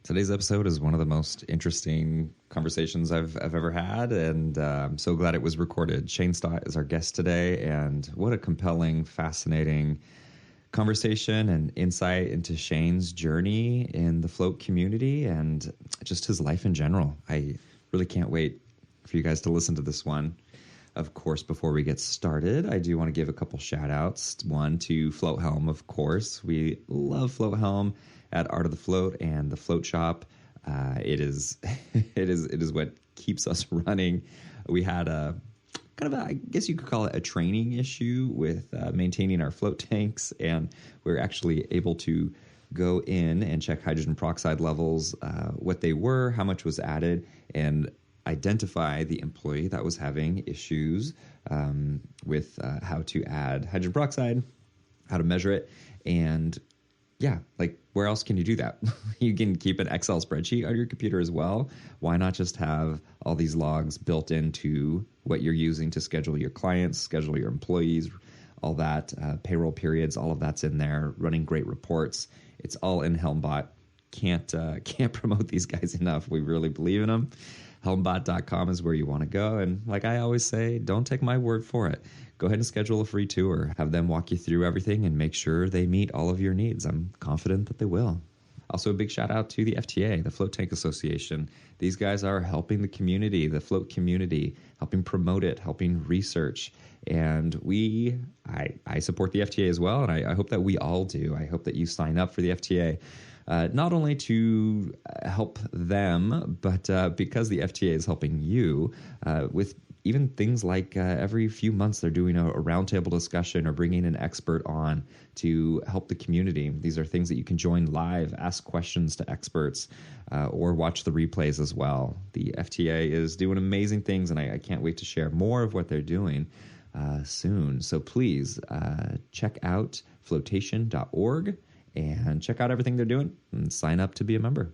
Today's episode is one of the most interesting conversations I've ever had, and I'm so glad it was recorded. Shane Stott is our guest today, and what a compelling, fascinating conversation and insight into Shane's journey in the float community and just his life in general. I really can't wait for you guys to listen to this one. Of course, before we get started, I do want to give a couple shout outs. One to Float Helm, of course. We love Float Helm at Art of the Float and the Float Shop. It is what keeps us running. We had a kind of I guess you could call it a training issue with maintaining our float tanks, and we were actually able to go in and check hydrogen peroxide levels, what they were, how much was added, and identify the employee that was having issues with how to add hydrogen peroxide, how to measure it, and yeah, like where else can you do that? You can keep an Excel spreadsheet on your computer as well. Why not just have all these logs built into what you're using to schedule your clients, schedule your employees, all that, payroll periods, all of that's in there, running great reports. It's all in HelmBot. Can't promote these guys enough. We really believe in them. Helmbot.com is where you want to go. And like I always say, don't take my word for it. Go ahead and schedule a free tour. Have them walk you through everything and make sure they meet all of your needs. I'm confident that they will. Also, a big shout out to the FTA, the Float Tank Association. These guys are helping the community, the float community, helping promote it, helping research. And I support the FTA as well, and I hope that we all do. I hope that you sign up for the FTA. Not only to help them, but because the FTA is helping you with even things like every few months they're doing a roundtable discussion or bringing an expert on to help the community. These are things that you can join live, ask questions to experts, or watch the replays as well. The FTA is doing amazing things, and I can't wait to share more of what they're doing soon. So please check out flotation.org and check out everything they're doing and sign up to be a member.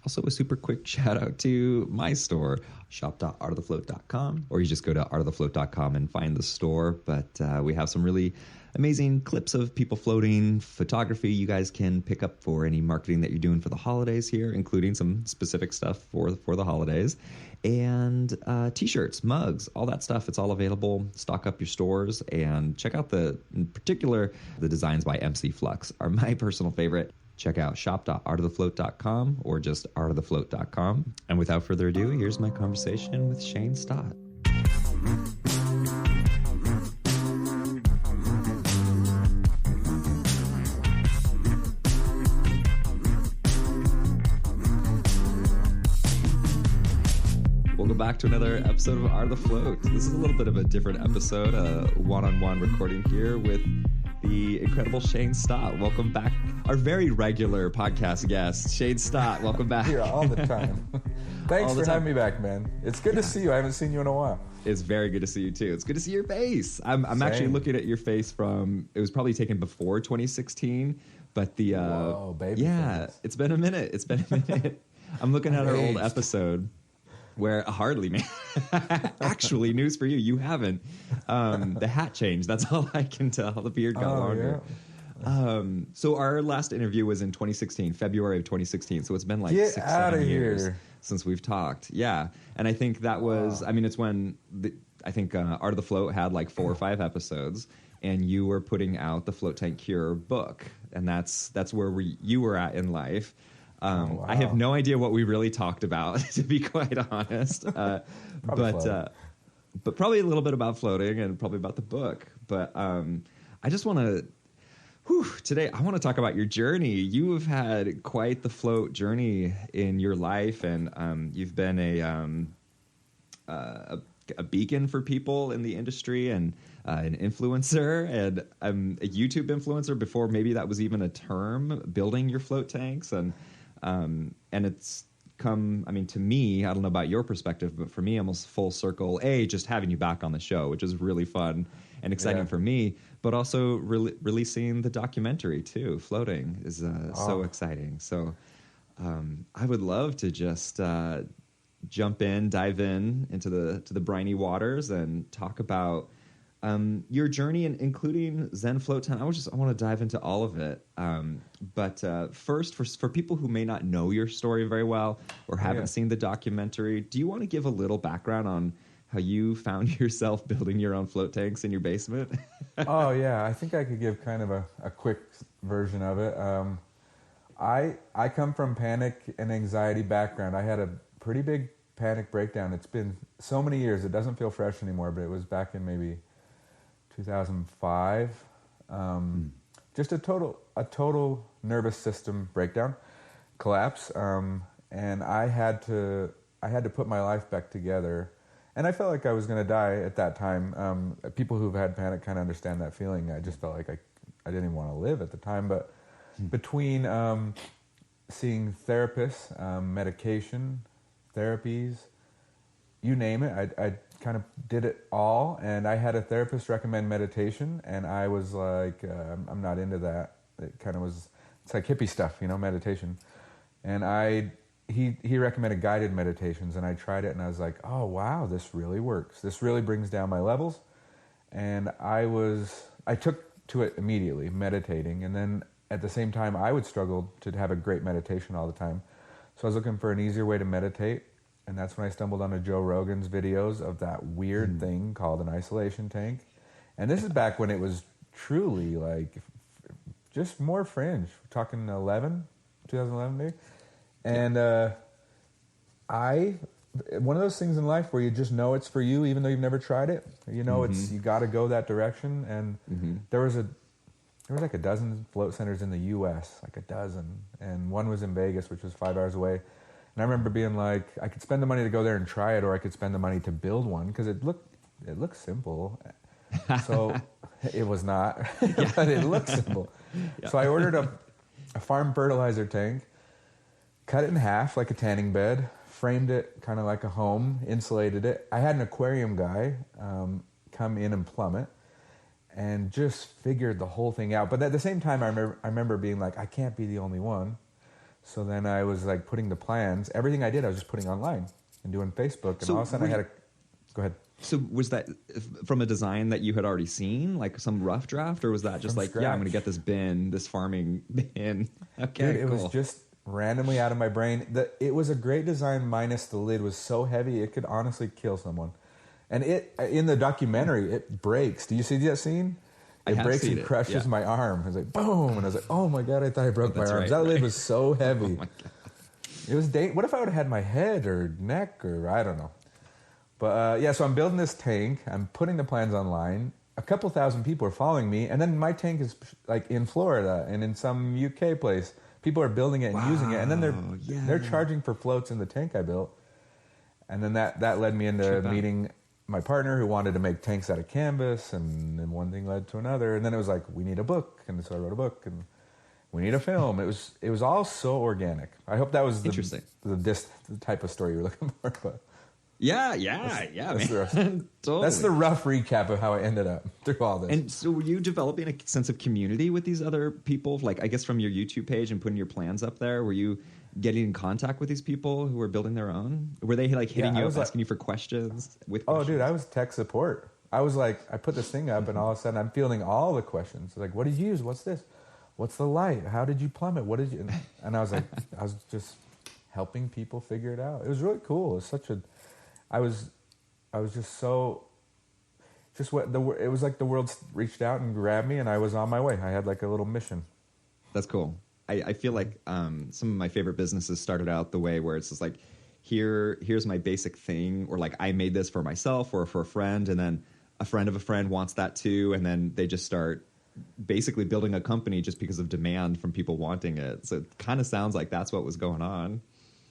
Also, a super quick shout out to my store, shop.artofthefloat.com, or you just go to artofthefloat.com and find the store. But we have some really amazing clips of people floating, photography you guys can pick up for any marketing that you're doing for the holidays here, including some specific stuff for the holidays, and t-shirts, mugs, all that stuff. It's all available. Stock up your stores and check out in particular, the designs by MC Flux are my personal favorite. Check out shop.artofthefloat.com or just artofthefloat.com. And without further ado, here's my conversation with Shane Stott. Welcome back to another episode of Art of the Float. This is a little bit of a different episode, a one-on-one recording here with the incredible Shane Stott. Welcome back. Our very regular podcast guest, Shane Stott. Welcome back. Here all the time. Thanks for having me back, man. It's good to see you. I haven't seen you in a while. It's very good to see you, too. It's good to see your face. I'm actually looking at your face from, it was probably taken before 2016, but the... Whoa, baby. Yeah, face. It's been a minute. I'm looking at our old episode. Where hardly, man. Actually, news for you. You haven't. The hat changed. That's all I can tell. The beard got longer. Yeah. So our last interview was in 2016, February of 2016. So it's been like 6-7 years since we've talked. Yeah. And I think that was, it's when I think Art of the Float had like 4 or 5 episodes, and you were putting out the Float Tank Cure book. And that's where you were at in life. Wow. I have no idea what we really talked about, to be quite honest. But probably a little bit about floating and probably about the book. But I just want to, today I want to talk about your journey. You have had quite the float journey in your life, and you've been a beacon for people in the industry and an influencer, and a YouTube influencer before maybe that was even a term, building your float tanks. And it's come, to me, I don't know about your perspective, but for me, almost full circle, just having you back on the show, which is really fun and exciting for me, but also releasing the documentary too. Floating is so exciting. So I would love to just dive into the briny waters and talk about your journey, including Zen Float Tank. I want to dive into all of it. But first, for people who may not know your story very well or haven't seen the documentary, do you want to give a little background on how you found yourself building your own float tanks in your basement? Oh, yeah. I think I could give kind of a quick version of it. I come from panic and anxiety background. I had a pretty big panic breakdown. It's been so many years. It doesn't feel fresh anymore, but it was back in maybe 2005. Just a total nervous system breakdown, collapse. And I had to put my life back together. And I felt like I was going to die at that time. People who've had panic kind of understand that feeling. I just felt like I didn't even want to live at the time. But between seeing therapists, medication, therapies, you name it, I kind of did it all. And I had a therapist recommend meditation, and I was like, I'm not into that. It kind of was, it's like hippie stuff, meditation. And he recommended guided meditations, and I tried it, and I was like, oh wow, this really works. This really brings down my levels. And I took to it immediately, meditating, and then at the same time I would struggle to have a great meditation all the time. So I was looking for an easier way to meditate, and that's when I stumbled onto Joe Rogan's videos of that weird thing called an isolation tank. And this is back when it was truly like just more fringe. We're talking 2011 maybe. And one of those things in life where you just know it's for you, even though you've never tried it. It's you got to go that direction. And there was like a dozen float centers in the U.S., like a dozen, and one was in Vegas, which was 5 hours away. And I remember being like, I could spend the money to go there and try it, or I could spend the money to build one because it looked simple. So it was not, but it looked simple. Yeah. So I ordered a farm fertilizer tank. Cut it in half like a tanning bed, framed it kind of like a home, insulated it. I had an aquarium guy come in and plumb it, and just figured the whole thing out. But at the same time, I remember being like, I can't be the only one. So then I was like putting the plans. Everything I did, I was just putting online and doing Facebook. And all of a sudden go ahead. So was that from a design that you had already seen, like some rough draft, or was that just from like, scratch? Yeah, I'm going to get this farming bin. Okay, dude, it was just randomly out of my brain. It was a great design, minus the lid was so heavy it could honestly kill someone. And in the documentary, it breaks. Do you see that scene? It breaks and crushes my arm. It was like boom, and I was like, oh my god, I thought I broke my arms. That lid was so heavy. Oh my god. It was what if I would have had my head or neck or I don't know. But so I'm building this tank. I'm putting the plans online. A couple thousand people are following me, and then my tank is like in Florida and in some UK place. People are building it and using it, and then they're charging for floats in the tank I built. And then that led me into meeting my partner who wanted to make tanks out of canvas, and then one thing led to another. And then it was like, we need a book, and so I wrote a book, and we need a film. It was all so organic. I hope that was the type of story you were looking for. But that's the rough recap of how I ended up through all this. And so were you developing a sense of community with these other people? Like, I guess from your YouTube page and putting your plans up there, were you getting in contact with these people who were building their own? Were they like hitting you up, asking you for questions? Oh, dude, I was tech support. I was like, I put this thing up, and all of a sudden I'm fielding all the questions. Like, what did you use? What's this? What's the light? How did you plumb it? What did you? And I was like, I was just helping people figure it out. It was really cool. It was such a. I was just so. Just it was like the world reached out and grabbed me, and I was on my way. I had like a little mission. That's cool. I feel like some of my favorite businesses started out the way where it's just like, here's my basic thing, or like I made this for myself or for a friend, and then a friend of a friend wants that too, and then they just start basically building a company just because of demand from people wanting it. So it kind of sounds like that's what was going on.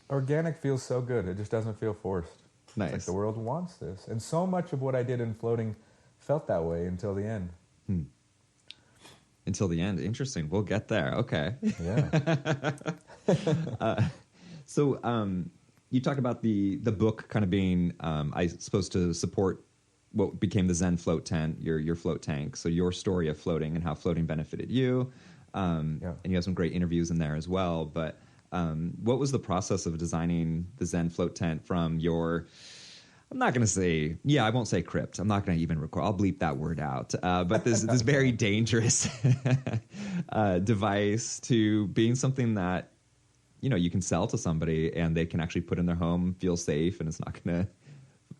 Organic feels so good. It just doesn't feel forced. Nice. It's like the world wants this. And so much of what I did in floating felt that way until the end. Until the end. Interesting. We'll get there. Okay. Yeah. So you talk about the book kind of being, I suppose, to support what became the Zen Float Tent, your float tank. So your story of floating and how floating benefited you. And you have some great interviews in there as well. But what was the process of designing the Zen Float Tent from your, I'm not going to say, I won't say crypt. I'm not going to even record. I'll bleep that word out. But this very dangerous device to being something that, you can sell to somebody and they can actually put in their home, feel safe, and it's not going to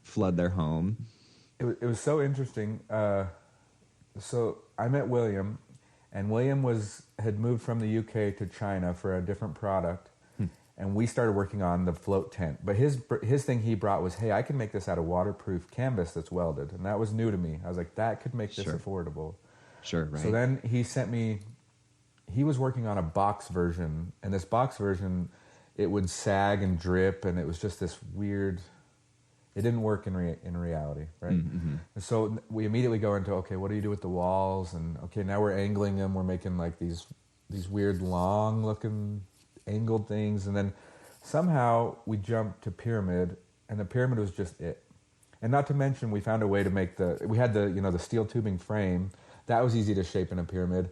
flood their home. It was so interesting. So I met William, and William had moved from the UK to China for a different product. And we started working on the float tent. But his thing he brought was, hey, I can make this out of waterproof canvas that's welded. And that was new to me. I was like, that could make this affordable. Sure, right. So then he was working on a box version. And this box version, it would sag and drip. And it was just this weird, it didn't work in reality, right? Mm-hmm. And so we immediately go into, okay, what do you do with the walls? And okay, now we're angling them. We're making like these weird long looking angled things, and then somehow we jumped to pyramid, and the pyramid was just it. And not to mention, we found a way to make we had the steel tubing frame that was easy to shape in a pyramid,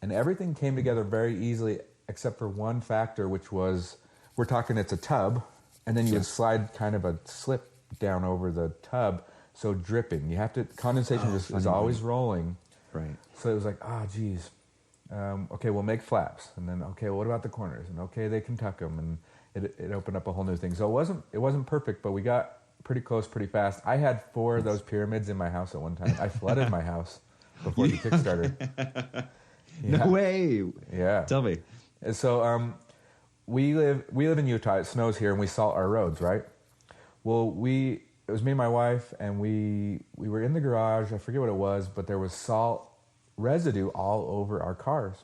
and everything came together very easily except for one factor, which was, we're talking, it's a tub, and then you would slide kind of a slip down over the tub, so dripping. You have to, condensation is always rolling, right? So it was like, geez. Okay, we'll make flaps, and then okay, well, what about the corners? And okay, they can tuck them, and it opened up a whole new thing. So it wasn't perfect, but we got pretty close pretty fast. I had 4 of those pyramids in my house at one time. I flooded my house before the Kickstarter. Yeah. No way. Yeah. Tell me. And so we live in Utah. It snows here, and we salt our roads, right? Well, it was me and my wife, and we were in the garage. I forget what it was, but there was salt residue all over our cars,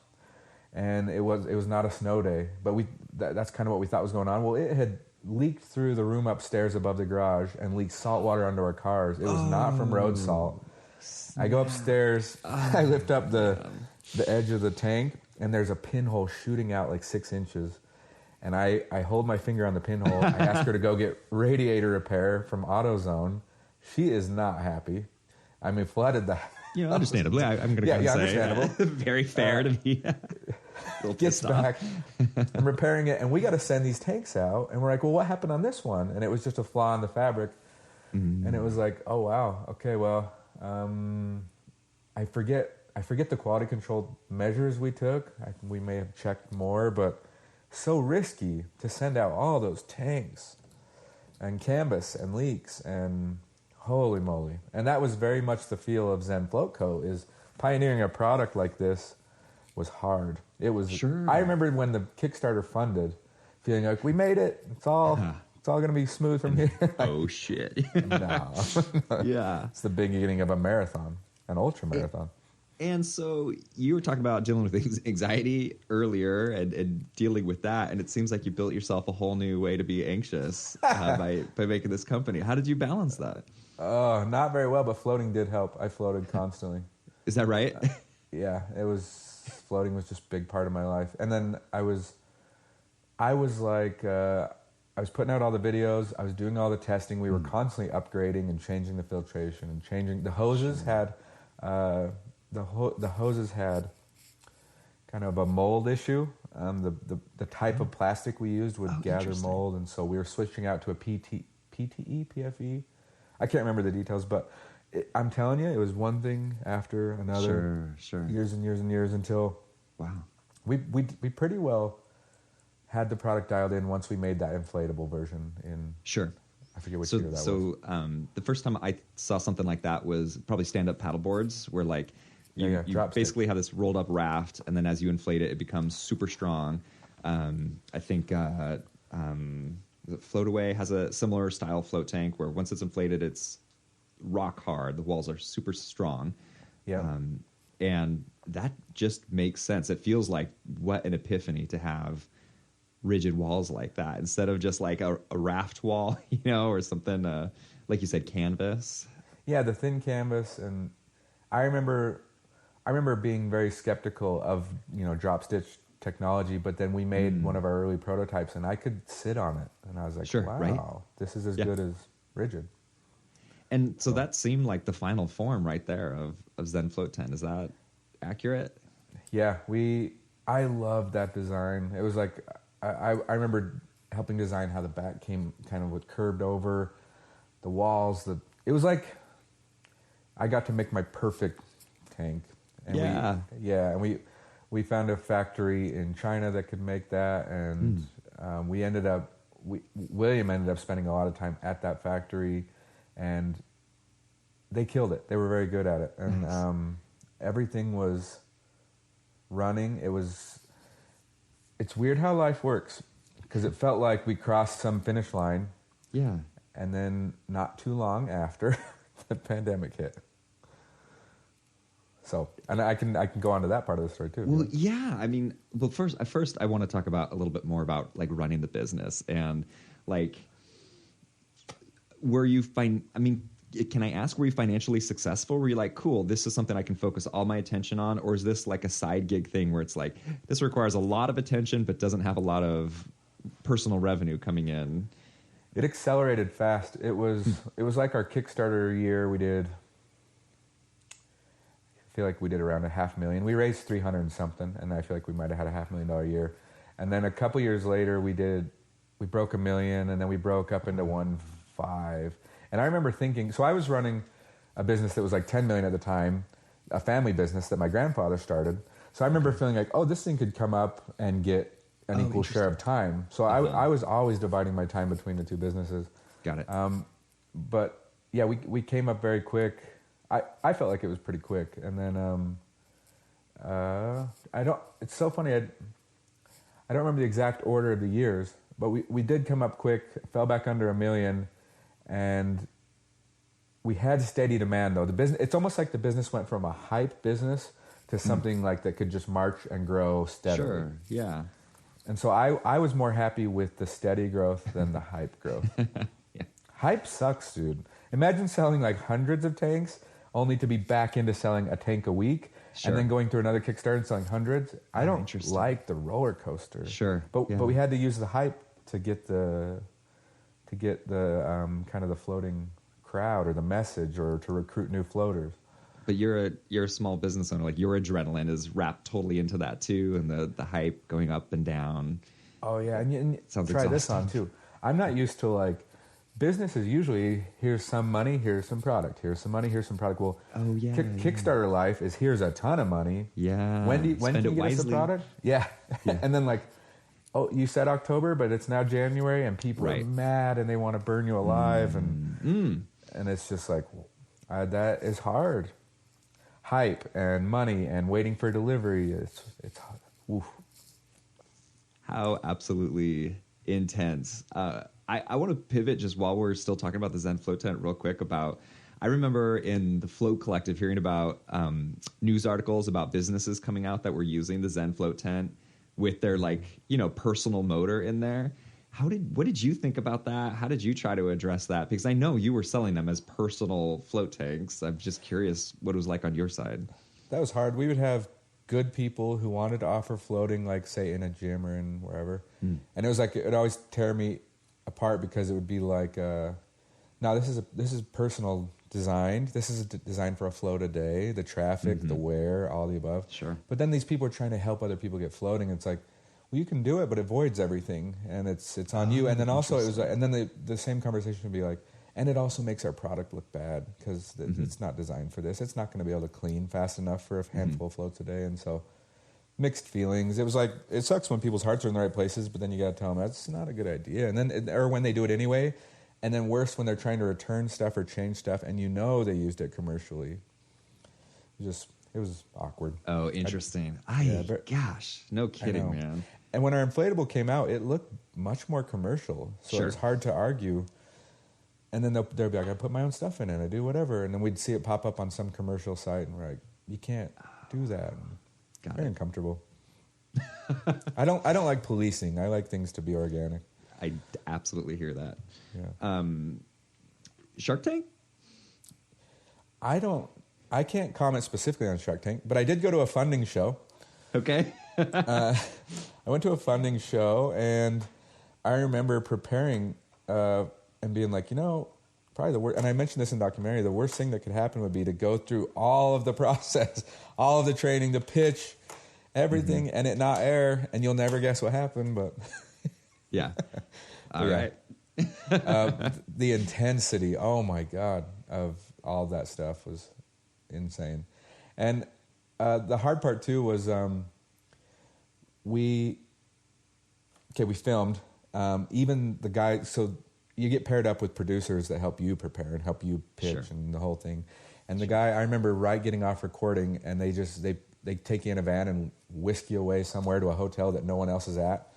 and it was not a snow day, but that's kind of what we thought was going on. Well, it had leaked through the room upstairs above the garage and leaked salt water onto our cars. It was not from road salt. I go upstairs, I lift up the edge of the tank, and there's a pinhole shooting out like 6 inches, and I hold my finger on the pinhole. I ask her to go get radiator repair from AutoZone. She is not happy. I mean, flooded the understandably, I'm going to say understandable. Very fair to me. Gets back. I'm repairing it, and we got to send these tanks out. And we're like, well, what happened on this one? And it was just a flaw in the fabric. And it was like, oh wow, okay, well, I forget the quality control measures we took. We may have checked more, but so risky to send out all those tanks and canvas and leaks and. Holy moly. And that was very much the feel of Zen Float Co. is pioneering a product like this was hard. It was sure. I remember when the Kickstarter funded, feeling like we made it. It's all going to be smooth from here. Oh shit. No. Yeah. It's the beginning of a marathon, an ultra marathon. And so you were talking about dealing with anxiety earlier and dealing with that, and it seems like you built yourself a whole new way to be anxious by making this company. How did you balance that? Oh, not very well, but floating did help. I floated constantly. Is that right? Yeah, floating was just a big part of my life. And then I was like, I was putting out all the videos. I was doing all the testing. We were constantly upgrading and changing the filtration and changing. The hoses had, the hoses had kind of a mold issue. The type of plastic we used would gather mold. And so we were switching out to a PTE, PFE. I can't remember the details, but I'm telling you, it was one thing after another. Sure. Years and years and years until we pretty well had the product dialed in once we made that inflatable version in. Sure. I forget which year that was. So the first time I saw something like that was probably stand-up paddle boards, where like you basically have this rolled up raft, and then as you inflate it, it becomes super strong. I think. Float Away has a similar style float tank where once it's inflated, it's rock hard. The walls are super strong. Yeah. And that just makes sense. It feels like what an epiphany to have rigid walls like that instead of just like a raft wall, or something, like you said, canvas. Yeah, the thin canvas. And I remember being very skeptical of, drop stitch technology, but then we made one of our early prototypes, and I could sit on it, and I was like, wow, this is as good as rigid. And so that seemed like the final form right there of Zen Float Tent. Is that accurate? Yeah, I loved that design. It was like, I remember helping design how the back came kind of with curved over. the walls. It was like I got to make my perfect tank. And and we found a factory in China that could make that, and William ended up spending a lot of time at that factory, and they killed it. They were very good at it, and nice. Everything was running. It's weird how life works, because it felt like we crossed some finish line. Yeah. And then not too long after, the pandemic hit. So, and I can go on to that part of the story too. Well, yeah. I mean, well, first I want to talk about a little bit more about like running the business and like, can I ask, were you financially successful? Were you like, cool, this is something I can focus all my attention on? Or is this like a side gig thing where it's like, this requires a lot of attention, but doesn't have a lot of personal revenue coming in? It accelerated fast. It was like our Kickstarter year. I feel like we did around $500,000. We raised 300 and something, and I feel like we might have had $500,000 year. And then a couple years later, we broke $1 million, and then we broke up into 1.5. And I remember thinking, so I was running a business that was like $10 million at the time, a family business that my grandfather started. So I remember feeling like, oh, this thing could come up and get an equal share of time. So I was always dividing my time between the two businesses. Got it. But yeah, we came up very quick. I felt like it was pretty quick. And then it's so funny, I don't remember the exact order of the years, but we did come up quick, fell back under $1 million, and we had steady demand though. The business, it's almost like the business went from a hype business to something like that could just march and grow steadily. Sure, yeah. And so I was more happy with the steady growth than the hype growth. Yeah. Hype sucks, dude. Imagine selling like hundreds of tanks only to be back into selling a tank a week, and then going through another Kickstarter and selling hundreds. I don't like the roller coaster. Sure. But we had to use the hype to get the kind of the floating crowd or the message, or to recruit new floaters. But you're a small business owner. Like, your adrenaline is wrapped totally into that too, and the hype going up and down. Oh yeah, and sounds try exhausting. this on too. I'm not used to like, business is usually here's some money, here's some product, here's some money, here's some product. Well, Kickstarter life is here's a ton of money. Yeah. When can you get us a product? Yeah. Yeah. And then like, oh, you said October, but it's now January, and people are mad and they want to burn you alive, and it's just like, that is hard. Hype and money and waiting for delivery. It's oof. How absolutely intense. I want to pivot just while we're still talking about the Zen Float Tent real quick about, I remember in the Float Collective hearing about news articles about businesses coming out that were using the Zen Float Tent with their personal motor in there. What did you think about that? How did you try to address that? Because I know you were selling them as personal float tanks. I'm just curious what it was like on your side. That was hard. We would have good people who wanted to offer floating, like say in a gym or in wherever. And it was like, it would always tear me apart, because it would be like, no, this is personal designed. This is designed for a float a day, the traffic, the wear, all the above. Sure. But then these people are trying to help other people get floating. It's like, well, you can do it, but it voids everything, and it's on you. And then also it was, and then the same conversation would be like, and it also makes our product look bad, because it's not designed for this. It's not going to be able to clean fast enough for a handful of floats a day. And so mixed feelings. It was like, it sucks when people's hearts are in the right places, but then you got to tell them that's not a good idea. And then, or when they do it anyway, and then worse when they're trying to return stuff or change stuff, and they used it commercially. It was awkward. Oh, interesting. Gosh, no kidding, man. And when our inflatable came out, it looked much more commercial, so it was hard to argue. And then they'll be like, I put my own stuff in it, I do whatever. And then we'd see it pop up on some commercial site, and we're like, you can't do that. Very uncomfortable. I don't like policing. I like things to be organic. I absolutely hear that. Yeah. Shark Tank? I can't comment specifically on Shark Tank, but I did go to a funding show. Okay. I went to a funding show, and I remember preparing and being like, probably the worst, and I mentioned this in the documentary, the worst thing that could happen would be to go through all of the process, all of the training, the pitch, everything, and it not air, and you'll never guess what happened, but... Yeah. All right. The intensity, oh my God, of all of that stuff was insane. And the hard part too was we filmed. Even the guy, so you get paired up with producers that help you prepare and help you pitch Sure. and the whole thing. And the guy, I remember getting off recording, and they take you in a van and whisk you away somewhere to a hotel that no one else is at.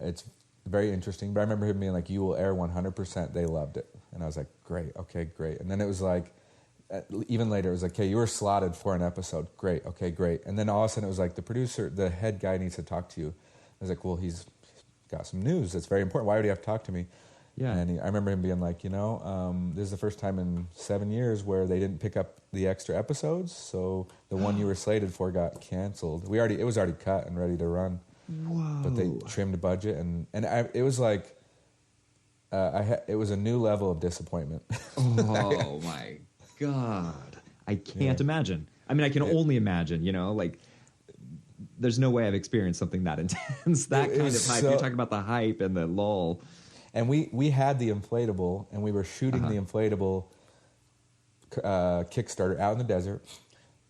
It's very interesting. But I remember him being like, "You will air 100%." They loved it. And I was like, "Great, okay, great." And then it was like, even later, it was like, "Okay, you were slotted for an episode. Great, okay, great." And then all of a sudden it was like, the head guy needs to talk to you. I was like, "Well, he's got some news that's very important. Why would he have to talk to me?" Yeah. And I remember him being like, this is the first time in 7 years where they didn't pick up the extra episodes. So the one you were slated for got canceled. It was already cut and ready to run. Whoa. But they trimmed the budget, it was like, it was a new level of disappointment. Oh my God. I can't imagine. I mean, I can only imagine, like, there's no way I've experienced something that intense, that kind of hype. You're talking about the hype and the lull. And we had the inflatable, and we were shooting the inflatable Kickstarter out in the desert.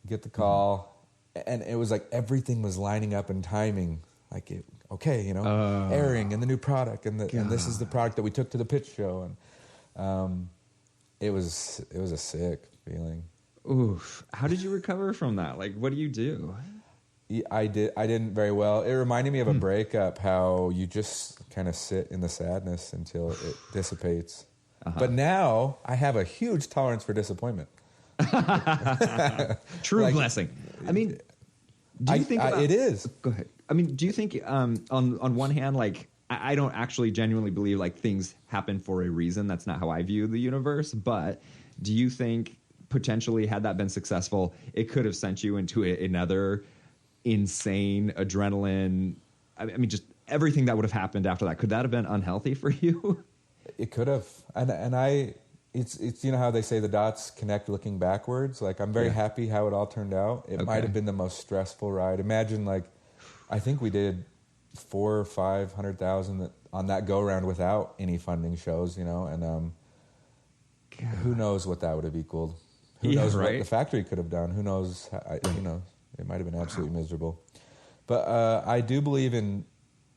Get the call, and it was like everything was lining up and timing. Like, airing and the new product, and this is the product that we took to the pitch show, and it was a sick feeling. Oof. How did you recover from that? Like, what do you do? I didn't very well. It reminded me of a breakup, how you just kind of sit in the sadness until it dissipates. But now I have a huge tolerance for disappointment. True blessing. I mean, do you think it is? Go ahead. I mean, do you think on one hand, like, I don't actually genuinely believe like things happen for a reason. That's not how I view the universe. But do you think potentially, had that been successful, it could have sent you into another insane adrenaline? I mean, just everything that would have happened after that. Could that have been unhealthy for you? It could have. It's how they say the dots connect looking backwards. Like, I'm very happy how it all turned out. It might have been the most stressful ride. Imagine, like, I think we did 400,000 or 500,000 on that go round without any funding shows, and who knows what that would have equaled. Who knows what the factory could have done. Who knows, it might have been absolutely miserable. But I do believe in,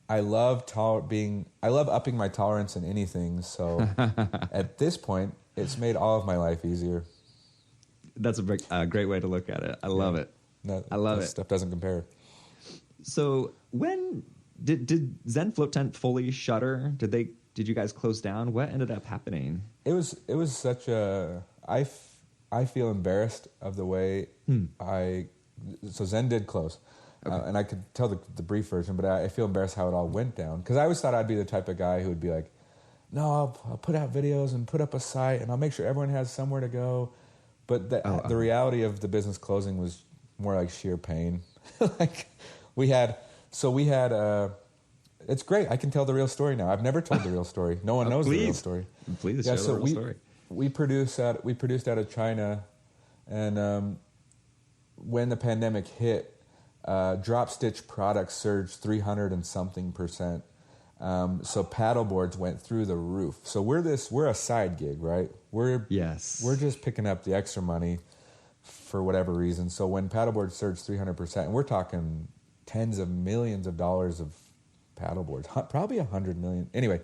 I love upping my tolerance in anything. So at this point, it's made all of my life easier. That's a great way to look at it. I love it. I love it. Stuff doesn't compare. So when did Zen Float Tent fully shutter? Did you guys close down? What ended up happening? It was such a, I feel embarrassed of the way so Zen did close. And I could tell the brief version, but I feel embarrassed how it all went down. Because I always thought I'd be the type of guy who would be like, no, I'll put out videos and put up a site, and I'll make sure everyone has somewhere to go. But the reality of the business closing was more like sheer pain. Like, it's great. I can tell the real story now. I've never told the real story. No one knows the real story. Please share the real story. We produced out of China, and when the pandemic hit, drop stitch products surged 300 and something %. So paddleboards went through the roof. So we're a side gig, right? We're just picking up the extra money for whatever reason. So when paddleboards surged 300%, and we're talking tens of millions of dollars of paddleboards, probably 100 million. Anyway,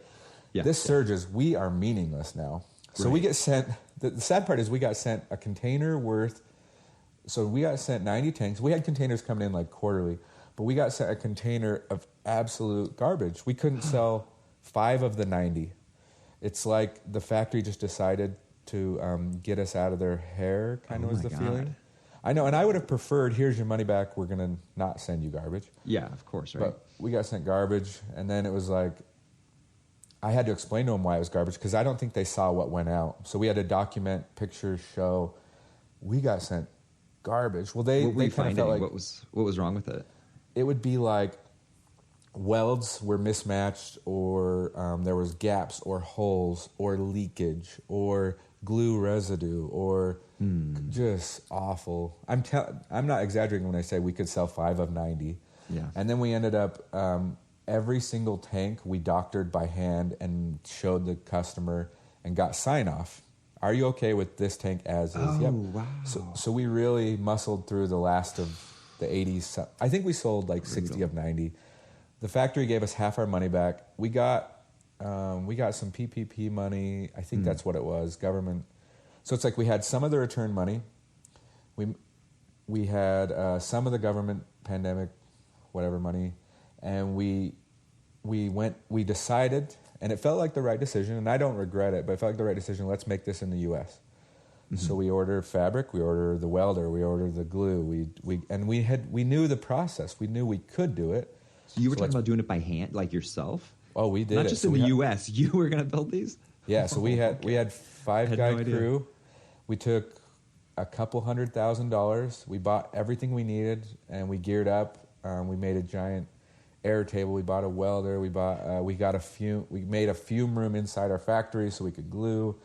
this surges. We are meaningless now. So we get sent. The sad part is we got sent a container worth. So we got sent 90 tanks. We had containers coming in like quarterly, but we got sent a container of absolute garbage. We couldn't sell 5 of the 90. It's like the factory just decided to get us out of their hair, kind of was the feeling. I know, and I would have preferred, here's your money back, we're going to not send you garbage. Yeah, of course, right? But we got sent garbage, and then it was like, I had to explain to them why it was garbage, because I don't think they saw what went out. So we had to document, pictures, show. We got sent garbage. Well, they kind of felt like, what was wrong with it? It would be like welds were mismatched, or there was gaps or holes or leakage or glue residue or just awful. I'm not exaggerating when I say we could sell 5 of 90. Yeah. And then we ended up every single tank we doctored by hand and showed the customer and got sign off. Are you okay with this tank as is? Oh, yep. wow. So we really muscled through the last of the 80s. I think we sold like 60 of 90. The factory gave us half our money back. We got some PPP money. I think that's what it was, government. So it's like we had some of the return money. We had some of the government pandemic, whatever money, and we decided, and it felt like the right decision, and I don't regret it, but it felt like the right decision. Let's make this in the U.S. So we ordered fabric, we ordered the welder, we ordered the glue. We knew the process. We knew we could do it. So you were talking about doing it by hand, like yourself? Oh, we did. Not just in the U.S. You were going to build these? Yeah. So we had 5-guy crew. We took a couple $100,000. We bought everything we needed, and we geared up. We made a giant air table. We bought a welder. We made a fume room inside our factory so we could glue,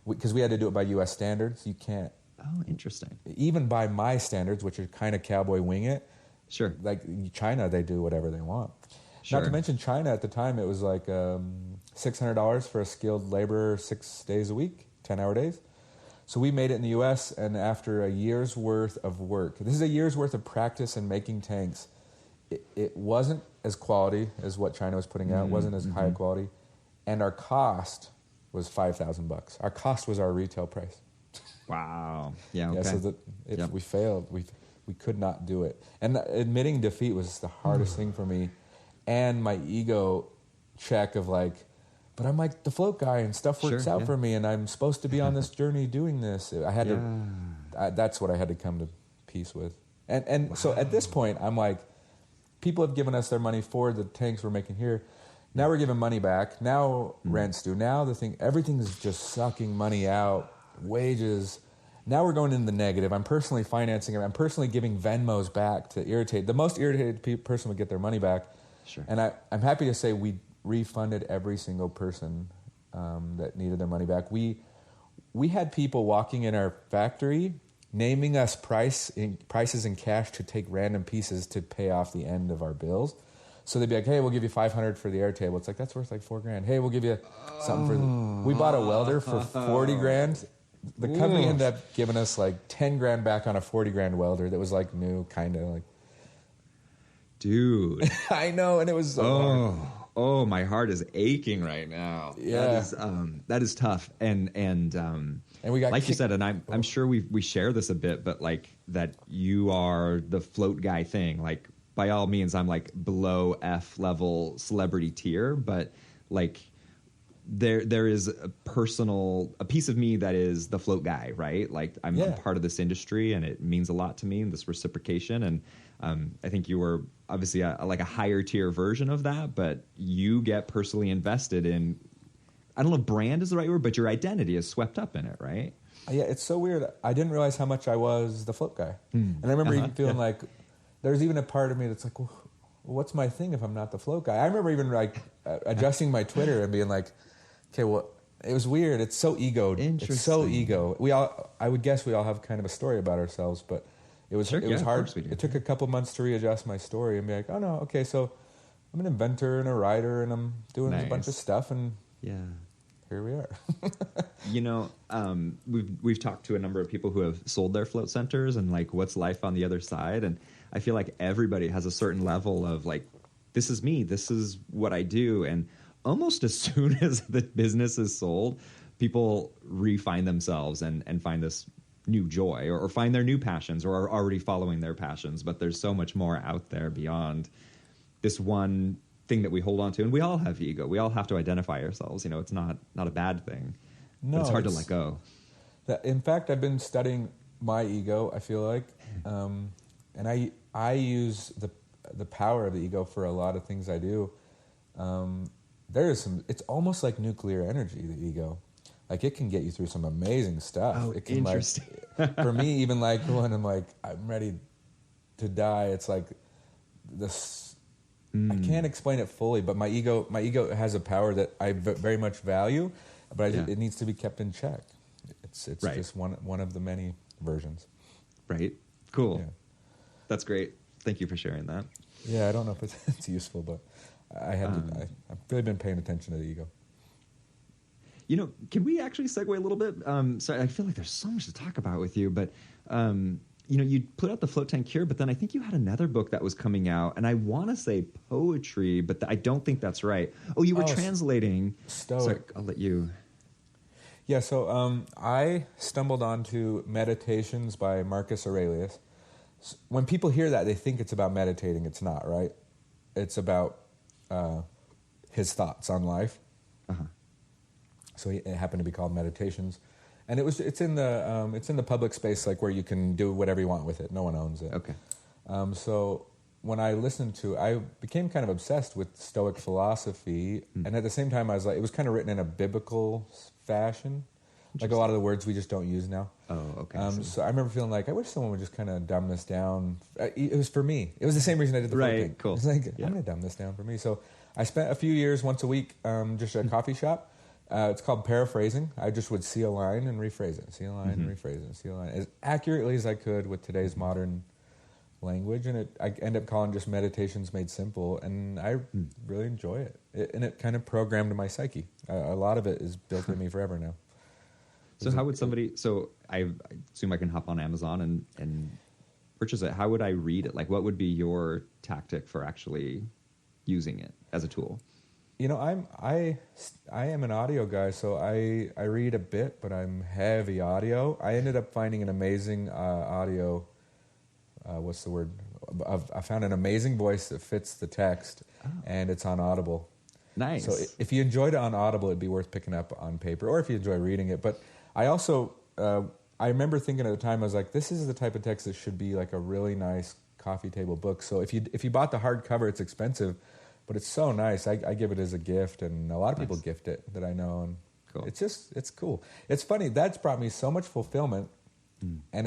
because we had to do it by U.S. standards. You can't. Oh, interesting. Even by my standards, which are kind of cowboy wing it. Sure. Like China, they do whatever they want. Sure. Not to mention China at the time, it was like $600 for a skilled laborer 6 days a week, 10-hour days. So we made it in the U.S., and after a year's worth of work, this is a year's worth of practice in making tanks. It wasn't as quality as what China was putting out. It wasn't as high quality. And our cost was $5,000. Our cost was our retail price. Wow. Yeah, okay. Yeah, so if we failed, we could not do it. And admitting defeat was the hardest thing for me. And my ego check of like, but I'm like the float guy and stuff works out for me, and I'm supposed to be on this journey doing this. I had to, that's what I had to come to peace with. And so at this point, I'm like, people have given us their money for the tanks we're making here. Now we're giving money back. Now rent's due. Now everything's just sucking money out, wages. Now we're going in the negative. I'm personally financing it. I'm personally giving Venmos back to irritate. The most irritated person would get their money back. Sure. And I'm happy to say we refunded every single person that needed their money back. We had people walking in our factory naming us prices in cash to take random pieces to pay off the end of our bills. So they'd be like, hey, we'll give you $500 for the air table. It's like, that's worth like $4,000. Hey, we'll give you something for we bought a welder for $40,000. The company ended up giving us like $10,000 back on a $40,000 welder that was like new, kind of like. Dude. I know, and it was so hard. Oh, my heart is aching right now. Yeah. That is tough. And we got like you said, and I'm sure we share this a bit, but like that you are the float guy thing. Like by all means, I'm like below F level celebrity tier, but like there is a piece of me that is the float guy, right? Like I'm part of this industry, and it means a lot to me, and this reciprocation. And I think you were obviously like a higher tier version of that, but you get personally invested in, I don't know if brand is the right word, but your identity is swept up in it, right? Yeah, it's so weird. I didn't realize how much I was the float guy. And I remember even feeling like there's even a part of me that's like, well, what's my thing if I'm not the float guy? I remember even like adjusting my Twitter and being like, okay, well, it was weird. It's so egoed. Interesting. It's so ego. I would guess we all have kind of a story about ourselves, but it was hard. It took a couple months to readjust my story and be like, oh no, okay, so I'm an inventor and a writer, and I'm doing a bunch of stuff, and here we are. You know, we've talked to a number of people who have sold their float centers and like what's life on the other side, and I feel like everybody has a certain level of like, this is me, this is what I do, and almost as soon as the business is sold, people refine themselves and find this new joy or find their new passions or are already following their passions. But there's so much more out there beyond this one thing that we hold on to. And we all have ego. We all have to identify ourselves. You know, it's not a bad thing. No, but it's hard to let go. In fact, I've been studying my ego, I feel like. And I use the power of the ego for a lot of things I do. It's almost like nuclear energy, the ego. Like it can get you through some amazing stuff. Oh, it can interesting. Like, for me, even like when I'm like, I'm ready to die, it's like this, I can't explain it fully, but my ego has a power that I very much value, but it needs to be kept in check. It's just one of the many versions. Right. Cool. Yeah. That's great. Thank you for sharing that. Yeah, I don't know if it's useful, but I've really been paying attention to the ego. You know, can we actually segue a little bit? So I feel like there's so much to talk about with you, but you know, you put out the Float Tank Cure, but then I think you had another book that was coming out, and I want to say poetry, but I don't think that's right. Oh, you were translating. Stoic. Sorry, I'll let you. Yeah, so I stumbled onto Meditations by Marcus Aurelius. When people hear that, they think it's about meditating. It's not, right? It's about his thoughts on life. Uh-huh. So it happened to be called Meditations, and it's in the public space, like where you can do whatever you want with it. No one owns it. Okay. So when I listened to, I became kind of obsessed with Stoic philosophy, and at the same time, I was like, it was kind of written in a biblical fashion, like a lot of the words we just don't use now. Oh, okay. So I remember feeling like I wish someone would just kind of dumb this down. It was for me. It was the same reason I did the Float Tank. Cool. It's like, I'm going to dumb this down for me. So I spent a few years once a week just at a coffee shop. It's called paraphrasing. I just would see a line and rephrase it, see a line and rephrase it, see a line as accurately as I could with today's modern language, and I end up calling just Meditations Made Simple, and I really enjoy it. And it kind of programmed my psyche. A lot of it is built in me forever now. So how would somebody? So I assume I can hop on Amazon and purchase it. How would I read it? Like, what would be your tactic for actually using it as a tool? You know, I am an audio guy, so I read a bit, but I'm heavy audio. I ended up finding an amazing audio. What's the word? I found an amazing voice that fits the text, and it's on Audible. Nice. So if you enjoyed it on Audible, it'd be worth picking up on paper, or if you enjoy reading it. But I also, I remember thinking at the time, I was like, this is the type of text that should be like a really nice coffee table book. So if you bought the hardcover, it's expensive, but it's so nice. I give it as a gift, and a lot of people gift it that I know. And cool. It's cool. It's funny. That's brought me so much fulfillment, and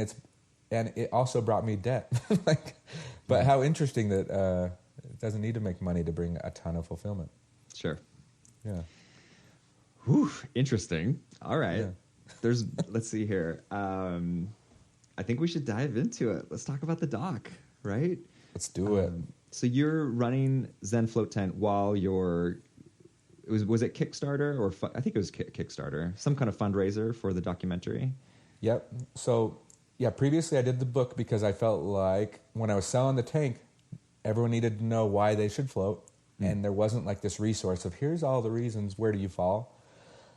it also brought me debt. But how interesting that it doesn't need to make money to bring a ton of fulfillment. Sure. Yeah. Whew, interesting. All right. Yeah. Let's see here. I think we should dive into it. Let's talk about the dock, right? Let's do it. So you're running Zen Float Tent while was it Kickstarter or I think it was Kickstarter, some kind of fundraiser for the documentary? Yep. So yeah, previously I did the book because I felt like when I was selling the tank, everyone needed to know why they should float. And there wasn't like this resource of here's all the reasons, where do you fall?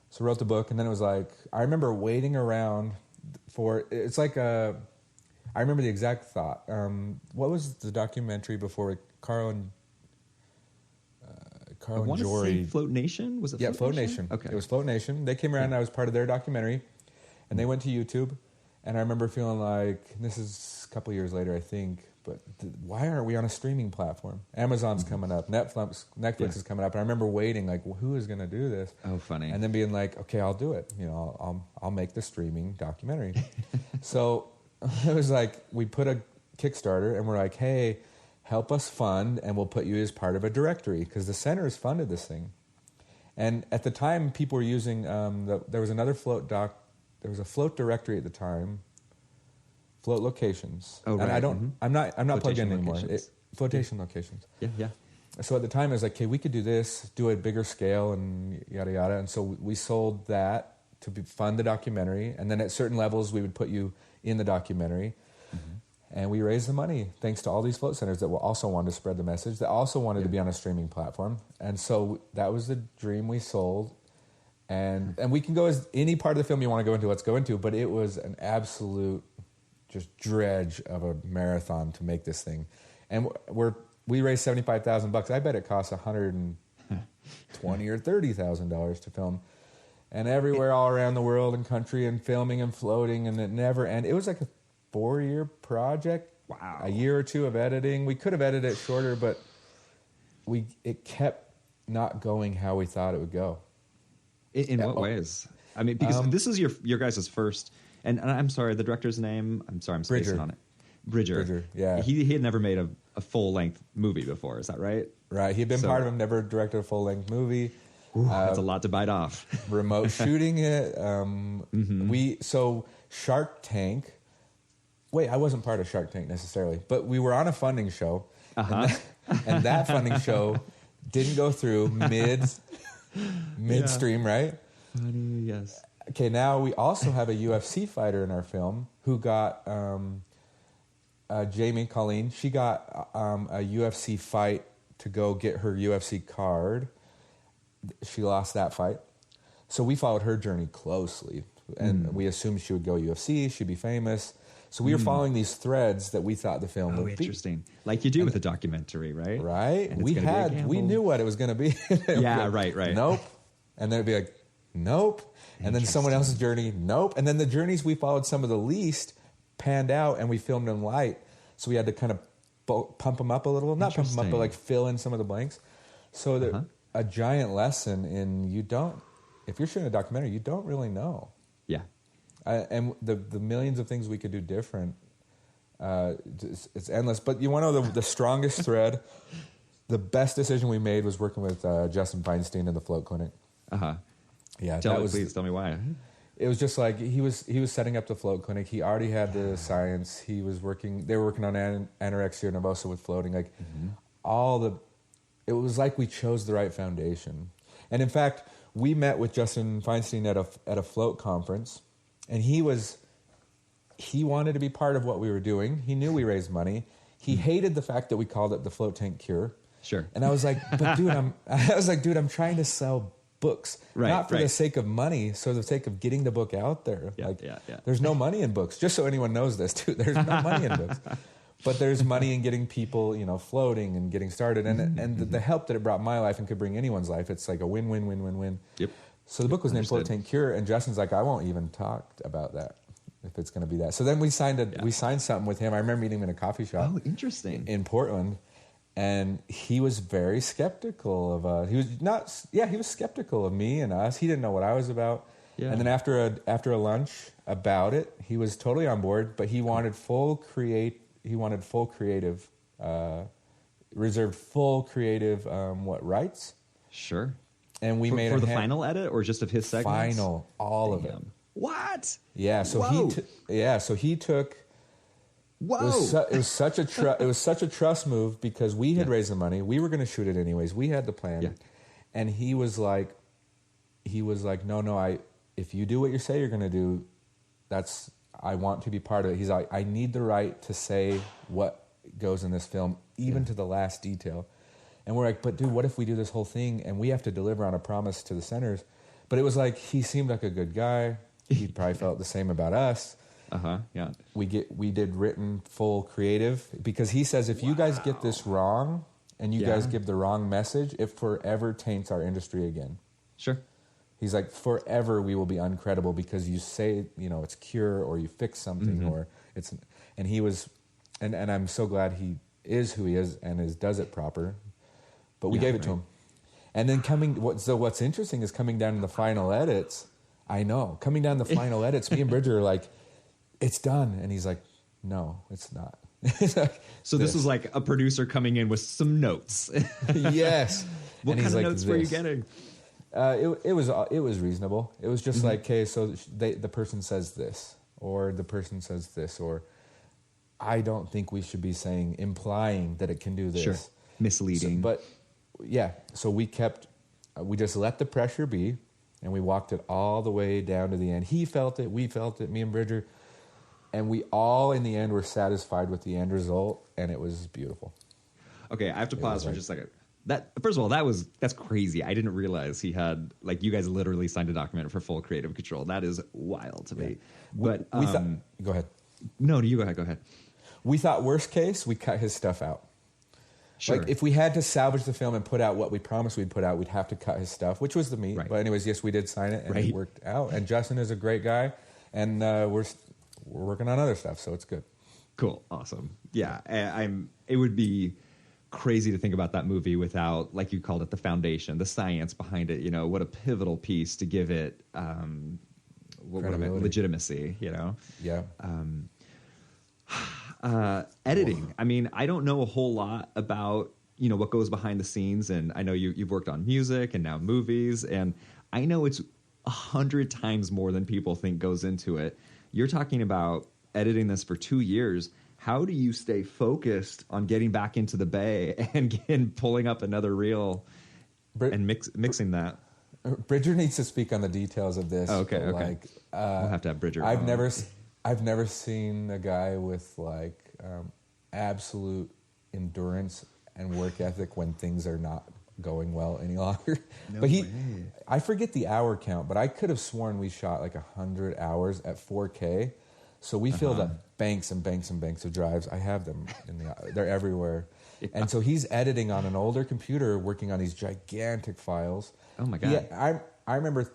So I wrote the book, and then it was like, I remember waiting around it's like I remember the exact thought. What was the documentary before Carl and Jory? Float Nation? Was it Float Nation? Okay. It was Float Nation. They came around, and I was part of their documentary, and they went to YouTube, and I remember feeling like, this is a couple years later, I think, but why aren't we on a streaming platform? Amazon's coming up. Netflix is coming up. And I remember waiting, like, well, who is going to do this? Oh, funny. And then being like, okay, I'll do it. You know, I'll make the streaming documentary. So it was like, we put a Kickstarter, and we're like, hey, help us fund, and we'll put you as part of a directory, because the center has funded this thing. And at the time, people were using, there was another there was a float directory at the time, Float Locations. Oh, right. And I'm not plugged in anymore. Flotation locations. Yeah. So at the time, I was like, okay, we could do this, do a bigger scale, and yada, yada. And so we sold that to fund the documentary. And then at certain levels, we would put you in the documentary. And we raised the money thanks to all these float centers that also wanted to spread the message, that also wanted to be on a streaming platform. And so that was the dream we sold. And we can go as any part of the film you want to go into, let's go into. But it was an absolute just dredge of a marathon to make this thing. And we raised $75,000. I bet it costs $120,000 or $30,000 to film. And everywhere all around the world and country, and filming and floating, and it never ended. It was like a 4-year project. Wow. A year or two of editing. We could have edited it shorter, but it kept not going how we thought it would go. In what ways? I mean, because this is your guys' first, and I'm sorry, the director's name, I'm spacing Bridger. on it. Bridger, yeah. He had never made a full-length movie before, is that right? Right, he had been part of them, never directed a full-length movie. That's a lot to bite off. Remote shooting it. So Shark Tank, wait, I wasn't part of Shark Tank necessarily, but we were on a funding show, and that funding show Didn't go through midstream, right? Funny, yes. Okay, now we also have a UFC fighter in our film who got Jamie Colleen. She got a UFC fight to go get her UFC card. She lost that fight. So we followed her journey closely. And we assumed she would go UFC, she'd be famous. So we were following these threads that we thought the film would be. Interesting. Like you do with a documentary, right? Right. We knew what it was going to be. Yeah, like, right. Nope. And then it'd be like, nope. And then someone else's journey, nope. And then the journeys we followed, some of the least, panned out, and we filmed in light. So we had to kind of pump them up a little. Not pump them up, but like fill in some of the blanks. So a giant lesson in if you're shooting a documentary, you don't really know. Yeah. And the millions of things we could do different, it's endless. But you want to know the strongest thread? The best decision we made was working with Justin Feinstein in the Float Clinic. Yeah, please tell me why. It was just like he was setting up the Float Clinic. He already had the science. He was working. They were working on anorexia nervosa with floating. Like it was like we chose the right foundation. And in fact, we met with Justin Feinstein at a float conference, and he wanted to be part of what we were doing. He knew we raised money. He hated the fact that we called it the Float Tank Cure. Sure. And I was like, but dude, I'm trying to sell books, not for the sake of money, so the sake of getting the book out there. There's no money in books. Just so anyone knows this, too. There's no money in books. But there's money in getting people, floating and getting started. And the help that it brought my life and could bring anyone's life, it's like a win-win-win-win-win. Yep. So the book was named Float Tank Cure, and Justin's like, I won't even talk about that if it's going to be that. So then we signed something with him. I remember meeting him in a coffee shop. Oh, interesting. In Portland. And he was very skeptical of he was skeptical of me and us. He didn't know what I was about. Yeah. And then after a lunch about it, he was totally on board, but he wanted reserved full creative rights. Sure. And we made for the final edit or just of his segments? Final, all of it. What? Yeah, so he took Whoa! It was such a trust move because we had raised the money. We were going to shoot it anyways. We had the plan, and he was like, no. If you do what you say you're going to do, I want to be part of it. He's like, I need the right to say what goes in this film, even to the last detail. And we're like, but dude, what if we do this whole thing and we have to deliver on a promise to the centers? But it was like he seemed like a good guy. He probably felt the same about us. Yeah. We did written full creative because he says if you guys get this wrong and you guys give the wrong message, it forever taints our industry again. Sure. He's like, forever we will be uncredible because you say, it's cure or you fix something or it's, and he was, and I'm so glad he is who he is and does it proper. But we gave it to him. And then what's interesting is coming down to the final edits. I know, coming down the final edits, me and Bridger are like, it's done. And he's like, no, it's not. So this is like a producer coming in with some notes. Yes. What kind of notes were you getting? It was reasonable. It was just like, okay, so the person says this, or the person says this, or I don't think we should be implying that it can do this. Sure. Misleading. So we just let the pressure be, and we walked it all the way down to the end. He felt it, we felt it, me and Bridger, and we all in the end were satisfied with the end result, and it was beautiful. Okay, I have to pause for just a second. First of all, that's crazy. I didn't realize he had, you guys literally signed a document for full creative control. That is wild to me. But we thought, go ahead. No, you go ahead. We thought worst case, we cut his stuff out. Sure. If we had to salvage the film and put out what we promised we'd put out, we'd have to cut his stuff, which was the meat. Right. But anyways, yes, we did sign it, and it worked out. And Justin is a great guy, and we're working on other stuff, so it's good. Cool, awesome. Yeah, it would be crazy to think about that movie without, like you called it, the foundation, the science behind it. What a pivotal piece to give it legitimacy. Yeah. Editing. I mean, I don't know a whole lot about what goes behind the scenes, and I know you've worked on music and now movies, and I know it's 100 times more than people think goes into it. You're talking about editing this for 2 years. How do you stay focused on getting back into the bay and pulling up another reel and mixing that. Bridger needs to speak on the details of this. Oh, okay. Like, we'll have to have Bridger. I've never seen a guy with like absolute endurance and work ethic when things are not going well any longer. No but way. I forget the hour count, but I could have sworn we shot like 100 hours at 4K. So we filled up banks and banks and banks of drives. I have them they're everywhere. Yeah. And so he's editing on an older computer, working on these gigantic files. Oh my God. I remember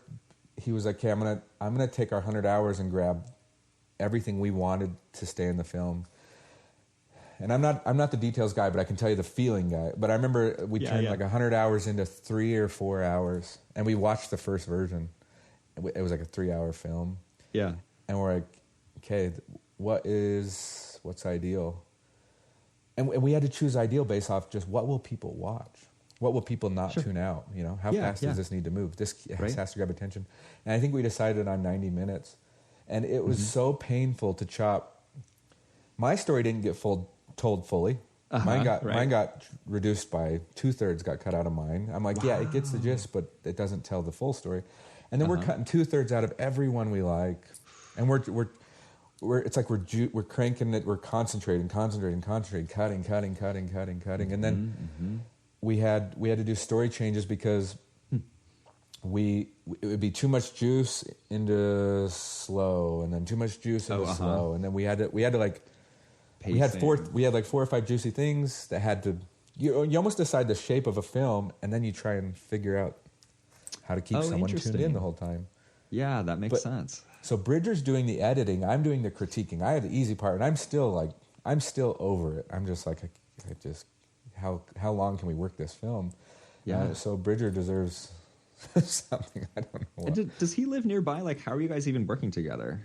he was like, "Okay, I'm gonna take our 100 hours and grab everything we wanted to stay in the film." And I'm not the details guy, but I can tell you the feeling guy. But I remember we turned like 100 hours into 3 or 4 hours, and we watched the first version. It was like a 3-hour film. Yeah. And we're like, okay, what's ideal? And we had to choose ideal based off just what will people watch? What will people not tune out? You know, how fast does this need to move? This has to grab attention. And I think we decided on 90 minutes. And it was so painful to chop. My story didn't get told fully. Mine got reduced by 2/3 got cut out of mine. I'm like, yeah, it gets the gist, but it doesn't tell the full story. And then we're cutting 2/3 out of everyone we like. And it's like we're cranking it, we're concentrating, cutting. And then we had to do story changes because it would be too much juice into slow, and then too much juice into slow, and then we had to like pacing. we had like 4 or 5 juicy things that had to you almost decide the shape of a film, and then you try and figure out how to keep someone tuned in the whole time. Yeah, that makes sense. So Bridger's doing the editing, I'm doing the critiquing. I have the easy part, and I'm still over it. I'm just like, how long can we work this film? Yeah. So Bridger deserves something. I don't know what. Does he live nearby? Like, how are you guys even working together?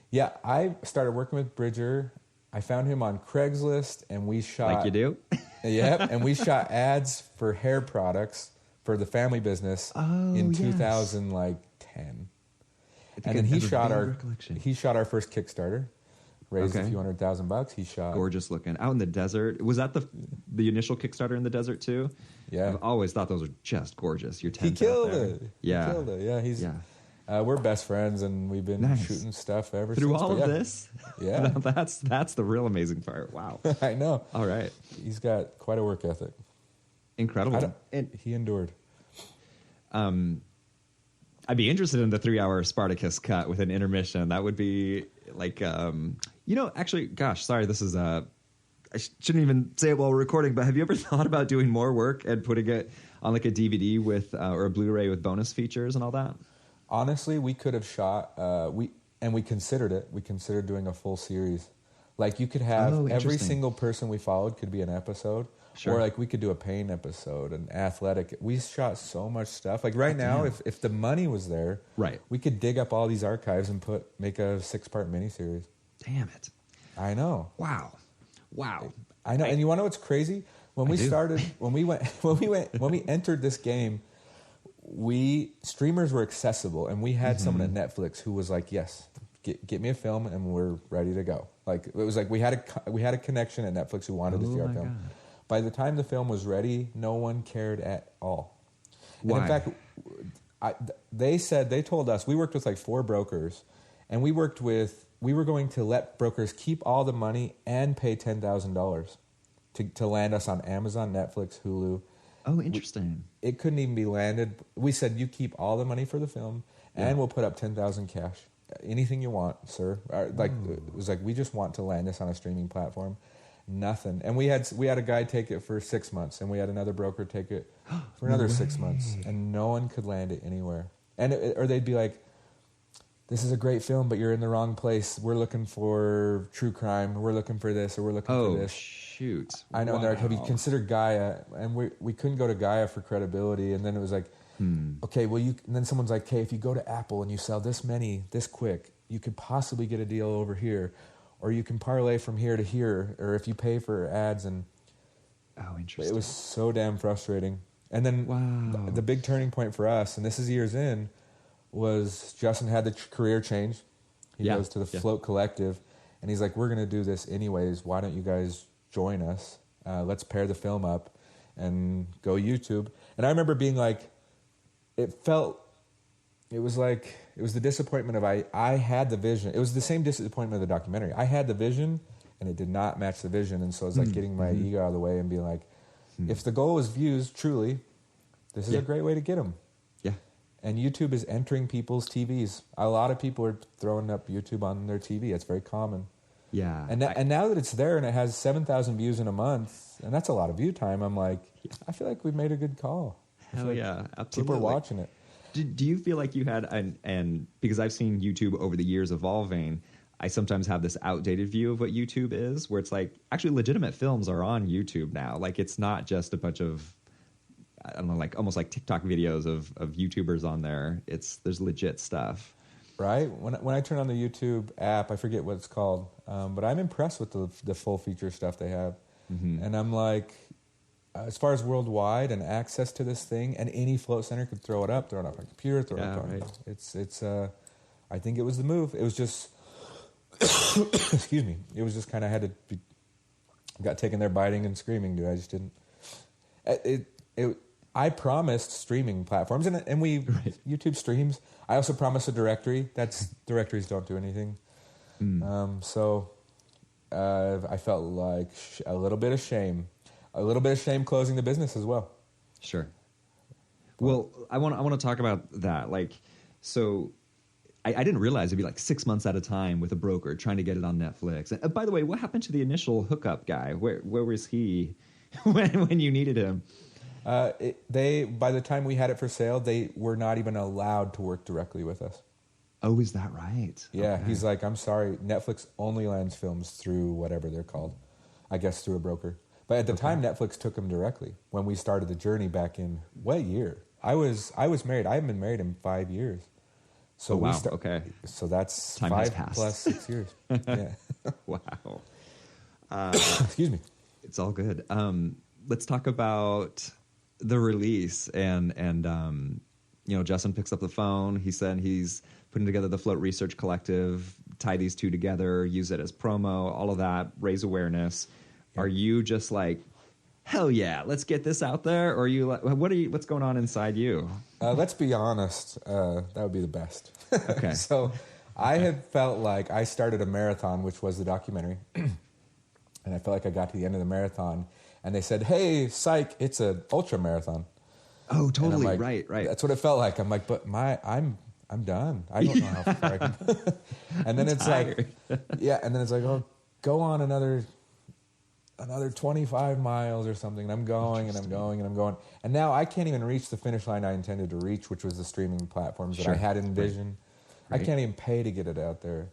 Yeah, I started working with Bridger. I found him on Craigslist, and we shot. Like you do? Yep, and we shot ads for hair products for the family business in 2010. And then he shot our first Kickstarter, raised a few $100,000. He shot gorgeous looking out in the desert. Was that the initial Kickstarter in the desert too? Yeah, I've always thought those were just gorgeous. Your he killed it. Yeah, he killed it. Yeah, we're best friends, and we've been shooting stuff ever through since. all of this. Yeah, that's the real amazing part. Wow, I know. All right, he's got quite a work ethic. Incredible, and he endured. I'd be interested in the 3-hour Spartacus cut with an intermission. That would be like, actually, gosh, sorry, this is I shouldn't even say it while we're recording, but have you ever thought about doing more work and putting it on like a DVD with or a Blu-ray with bonus features and all that? Honestly, we could have shot. We considered it. We considered doing a full series. Like you could have every single person we followed could be an episode. Sure. Or like we could do a pain episode, an athletic. We shot so much stuff. Like right now, if the money was there, we could dig up all these archives and make a 6-part miniseries. Damn it! I know. Wow. I know. And you want to know what's crazy? When we entered this game, streamers were accessible, and we had someone at Netflix who was like, "Yes, get me a film, and we're ready to go." Like it was like we had a connection at Netflix who wanted to see our film. God. By the time the film was ready, no one cared at all. Why? And in fact, they told us, we worked with like 4 brokers, and we were going to let brokers keep all the money and pay $10,000 to land us on Amazon, Netflix, Hulu. Oh, interesting. It couldn't even be landed. We said, you keep all the money for the film, and we'll put up $10,000 cash. Anything you want, sir. It was like, we just want to land this on a streaming platform. Nothing. And we had a guy take it for 6 months, and we had another broker take it for another 6 months, and no one could land it anywhere. Or they'd be like, "This is a great film, but you're in the wrong place. We're looking for true crime. We're looking for this, or we're looking for this." Shoot! I know. Wow. And they're like, "Have you considered Gaia?" And we couldn't go to Gaia for credibility. And then it was like, "Okay, well you." And then someone's like, "Okay, if you go to Apple and you sell this many this quick, you could possibly get a deal over here." Or you can parlay from here to here, or if you pay for ads. And interesting. It was so damn frustrating. And then the big turning point for us, and this is years in, was Justin had the career change. He goes to the Float Collective, and he's like, "We're going to do this anyways. Why don't you guys join us? Let's pair the film up and go YouTube." And I remember being like, it was the disappointment of I had the vision. It was the same disappointment of the documentary. I had the vision, and it did not match the vision. And so it's like getting my ego out of the way and being like, if the goal is views, truly, this is a great way to get them. Yeah. And YouTube is entering people's TVs. A lot of people are throwing up YouTube on their TV. It's very common. Yeah. And now that it's there and it has 7,000 views in a month, and that's a lot of view time, I'm like, I feel like we've made a good call. Hell yeah, absolutely. People are watching it. Do you feel like you had, and because I've seen YouTube over the years evolving, I sometimes have this outdated view of what YouTube is, where it's like, actually legitimate films are on YouTube now. Like, it's not just a bunch of, I don't know, like almost like TikTok videos of YouTubers on there. There's legit stuff. Right? When I turn on the YouTube app, I forget what it's called, but I'm impressed with the full feature stuff they have. Mm-hmm. And I'm like, as far as worldwide and access to this thing, and any float center could throw it up on a computer, throw it up on. Right. It's I think it was the move. It was just, excuse me. It was just kind of had to be, got taken there biting and screaming, dude. I just didn't. I promised streaming platforms, and we YouTube streams. I also promised a directory. Directories don't do anything. So I felt like a little bit of shame closing the business as well. Sure. Well, I want to talk about that. Like, so I didn't realize it'd be like 6 months at a time with a broker trying to get it on Netflix. And by the way, what happened to the initial hookup guy? Where was he when you needed him? By the time we had it for sale, they were not even allowed to work directly with us. Oh, is that right? Yeah, okay. He's like, I'm sorry, Netflix only lands films through whatever they're called. I guess through a broker. But at the time, Netflix took them directly when we started the journey back in what year? I was married. I haven't been married in 5 years. So okay. So that's time 5 plus 6 years. Yeah. Wow. Excuse me. It's all good. Let's talk about the release and Justin picks up the phone. He said he's putting together the Float Research Collective, tie these two together, use it as promo, all of that, raise awareness. Yeah. Are you just like, hell yeah, let's get this out there? Or are you like, what's going on inside you? Let's be honest. That would be the best. Okay. So I had felt like I started a marathon, which was the documentary. And I felt like I got to the end of the marathon and they said, hey, psych, it's an ultra marathon. Oh, totally. Like, right. That's what it felt like. I'm like, but I'm done. I don't know how far I can. And then it's like, and then it's like, oh, go on another 25 miles or something. And I'm going and I'm going and I'm going. And now I can't even reach the finish line I intended to reach, which was the streaming platforms that I had envisioned. Right. I can't even pay to get it out there.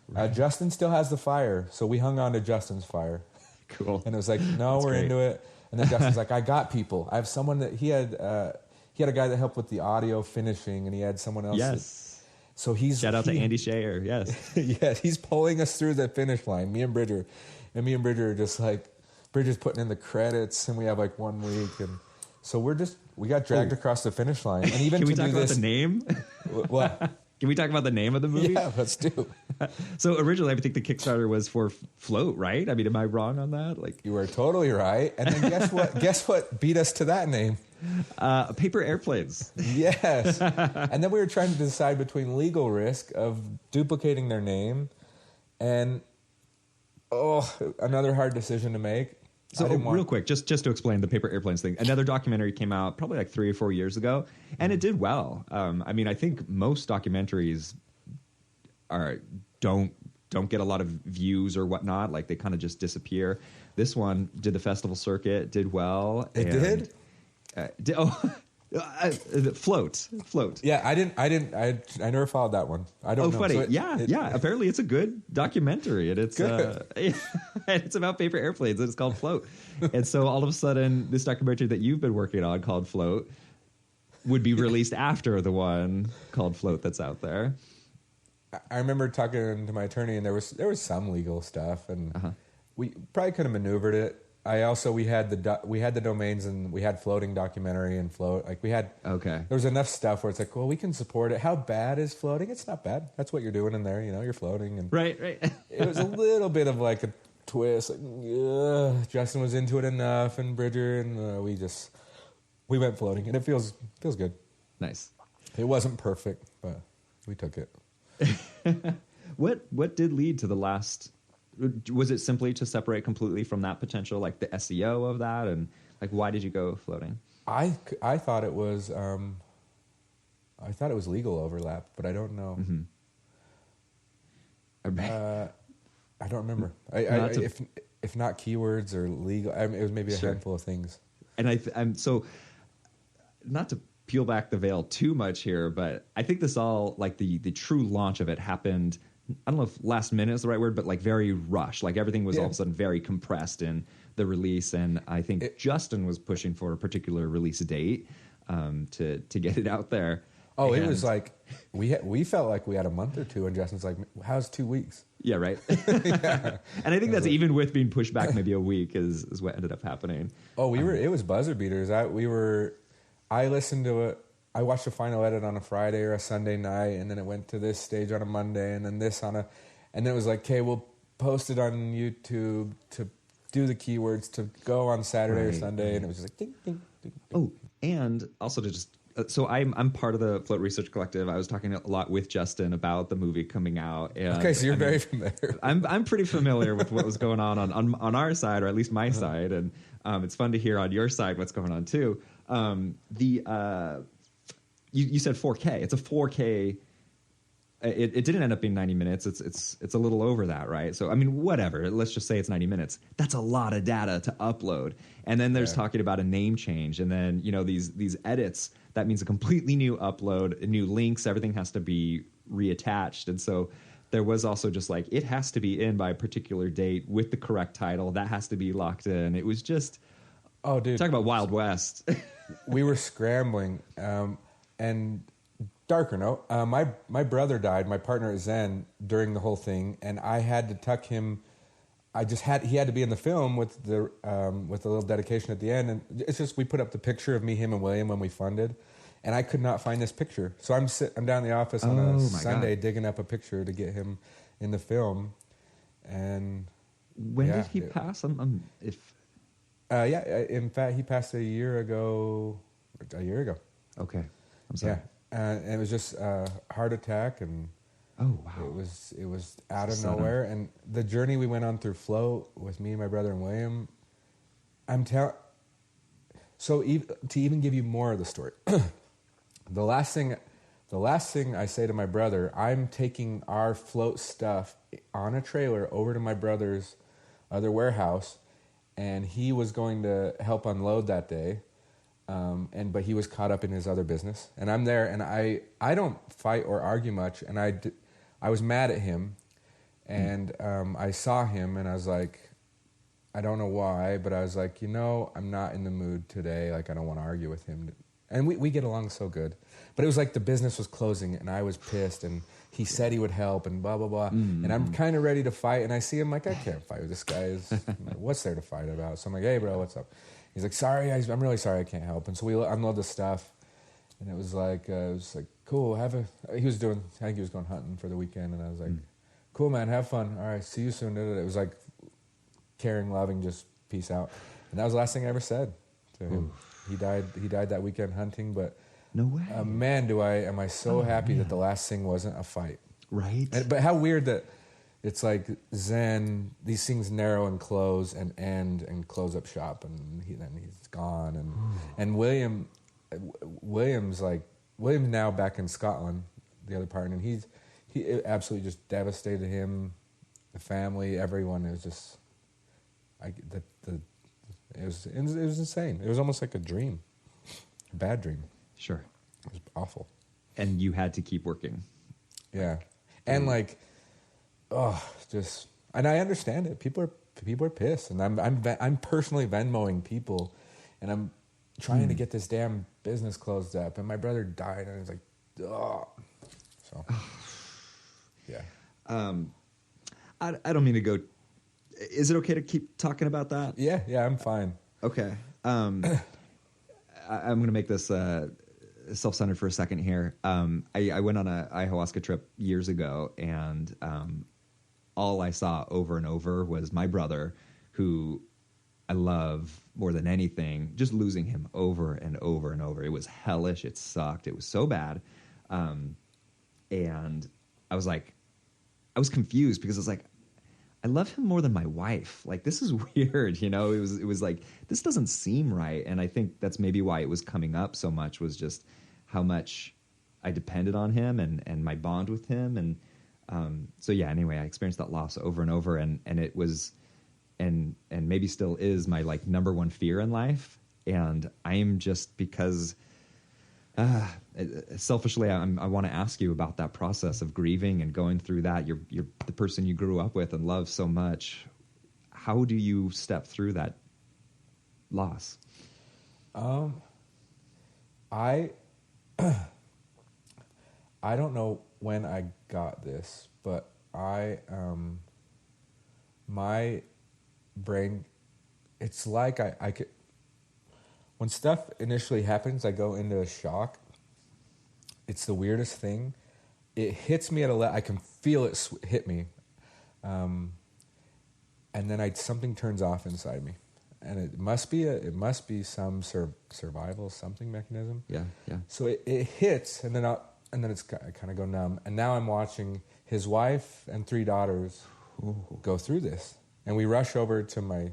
Right. Justin still has the fire, so we hung on to Justin's fire. Cool. And it was like, no, we're into it. And then Justin's like, I got people. I have someone that he had a guy that helped with the audio finishing, and he had someone else. Yes. So shout out to Andy Shayer. Yes. Yes, he's pulling us through the finish line. Me and Bridger are just like, Bridger's putting in the credits, and we have like 1 week, and so we got dragged across the finish line. And even can we talk about the name? What? Can we talk about the name of the movie? Yeah, let's do. So originally, I think the Kickstarter was for Float, right? I mean, am I wrong on that? Like, you were totally right. And then guess what? Guess what beat us to that name? Paper Airplanes. Yes. And then we were trying to decide between legal risk of duplicating their name and another hard decision to make. So real quick, just to explain the Paper Airplanes thing, another documentary came out probably like 3 or 4 years ago, and it did well. I mean, I think most documentaries don't get a lot of views or whatnot. Like they kind of just disappear. This one did the festival circuit, did well. It did? Float. Yeah, I never followed that one. I don't know. Funny. So apparently it's a good documentary, and it's it's about paper airplanes, and it's called Float. And so all of a sudden, this documentary that you've been working on called Float would be released after the one called Float that's out there. I remember talking to my attorney, and there was some legal stuff, and we probably could have maneuvered it. We had the domains, and we had floating documentary and float. Like we had there was enough stuff where it's like, well, we can support it. How bad is floating? It's not bad. That's what you're doing in there. You're floating, and right. It was a little bit of like a twist. Like, Justin was into it enough, and Bridger, and we we went floating, and it feels good. Nice. It wasn't perfect, but we took it. What did lead to the last? Was it simply to separate completely from that potential, like the SEO of that, and like why did you go floating? I thought it was legal overlap, but I don't know. Mm-hmm. I don't remember. If not keywords or legal, I mean, it was maybe a handful of things. And I'm so, not to peel back the veil too much here, but I think this all, like the true launch of it happened, I don't know if last minute is the right word, but like very rushed. Like everything was all of a sudden very compressed in the release. And I think Justin was pushing for a particular release date to get it out there. Oh, it was like, we felt like we had a month or two, and Justin's like, how's 2 weeks? Yeah, right. Yeah. And I think that's even with being pushed back maybe a week is what ended up happening. Oh, it was buzzer beaters. I listened to it. I watched the final edit on a Friday or a Sunday night, and then it went to this stage on a Monday, and then this and then it was like, okay, we'll post it on YouTube to do the keywords to go on Saturday or Sunday, and it was just like ding, ding, ding, ding. Oh, and also to just so I'm part of the Float Research Collective. I was talking a lot with Justin about the movie coming out. And, okay, so you're very familiar. I'm pretty familiar with what was going on our side, or at least my side, and it's fun to hear on your side what's going on too. You said 4K. It's a 4K. It didn't end up being 90 minutes. It's a little over that, right? So I mean, whatever. Let's just say it's 90 minutes. That's a lot of data to upload. And then there's talking about a name change, and then these edits. That means a completely new upload, new links. Everything has to be reattached, and so there was also just like it has to be in by a particular date with the correct title. That has to be locked in. It was just dude, talk about Wild West. We were scrambling, and darker note. My brother died. My partner at Zen during the whole thing, and I had to tuck him. He had to be in the film with the little dedication at the end, and it's just we put up the picture of me, him, and William when we funded, and I could not find this picture, so I'm down in the office on a Sunday digging up a picture to get him in the film, and when did he pass? In fact, he passed a year ago. Okay, I'm sorry. Yeah, and it was just a heart attack, and. Oh wow! It was out of nowhere, and the journey we went on through Float with me, my brother, and William. So to even give you more of the story, the last thing I say to my brother, I'm taking our Float stuff on a trailer over to my brother's other warehouse, and he was going to help unload that day, but he was caught up in his other business, and I'm there, and I don't fight or argue much, and I was mad at him, and I saw him, and I was like, I don't know why, but I was like, I'm not in the mood today. Like, I don't want to argue with him. And we get along so good. But it was like the business was closing, and I was pissed, and he said he would help, and blah, blah, blah. Mm. And I'm kind of ready to fight, and I see him like, I can't fight with this guy. What's there to fight about? So I'm like, hey, bro, what's up? He's like, sorry, I'm really sorry I can't help. And so we unload the stuff. And it was like cool. I think he was going hunting for the weekend, and I was like, cool, man, have fun. All right, see you soon. It was like caring, loving, just peace out. And that was the last thing I ever said to him. He died that weekend hunting, but no way. Man, am I so happy that the last thing wasn't a fight. Right. But how weird that it's like Zen, these things narrow and close and end and close up shop, and then he's gone, and William's now back in Scotland, the other partner, and he absolutely just devastated him, the family, everyone. It was just, it was insane. It was almost like a dream, a bad dream. Sure, it was awful. And you had to keep working. Yeah, and and I understand it. People are pissed, and I'm personally Venmoing people, and I'm trying to get this damn business closed up, and my brother died, and I was like, oh. So, yeah. I don't mean to go. Is it okay to keep talking about that? Yeah, I'm fine. Okay. I'm going to make this self-centered for a second here. I went on a ayahuasca trip years ago, and all I saw over and over was my brother, who I love more than anything, just losing him over and over and over. It was hellish. It sucked. It was so bad. And I was like, I was confused because I was like, I love him more than my wife. Like, this is weird, you know? It was like, this doesn't seem right. And I think that's maybe why it was coming up so much, was just how much I depended on him and my bond with him. And so yeah, anyway, I experienced that loss over and over, and it was, and maybe still is, my like number one fear in life. And I'm just, because selfishly, I want to ask you about that process of grieving and going through that. You're the person you grew up with and love so much. How do you step through that loss? I don't know when I got this, but my brain, it's like I could, when stuff initially happens, I go into a shock. It's the weirdest thing. It hits me at I can feel it hit me. And then something turns off inside me. And it must be some survival something mechanism. Yeah. So it hits, and then I kind of go numb. And now I'm watching his wife and 3 daughters go through this. And we rush over to my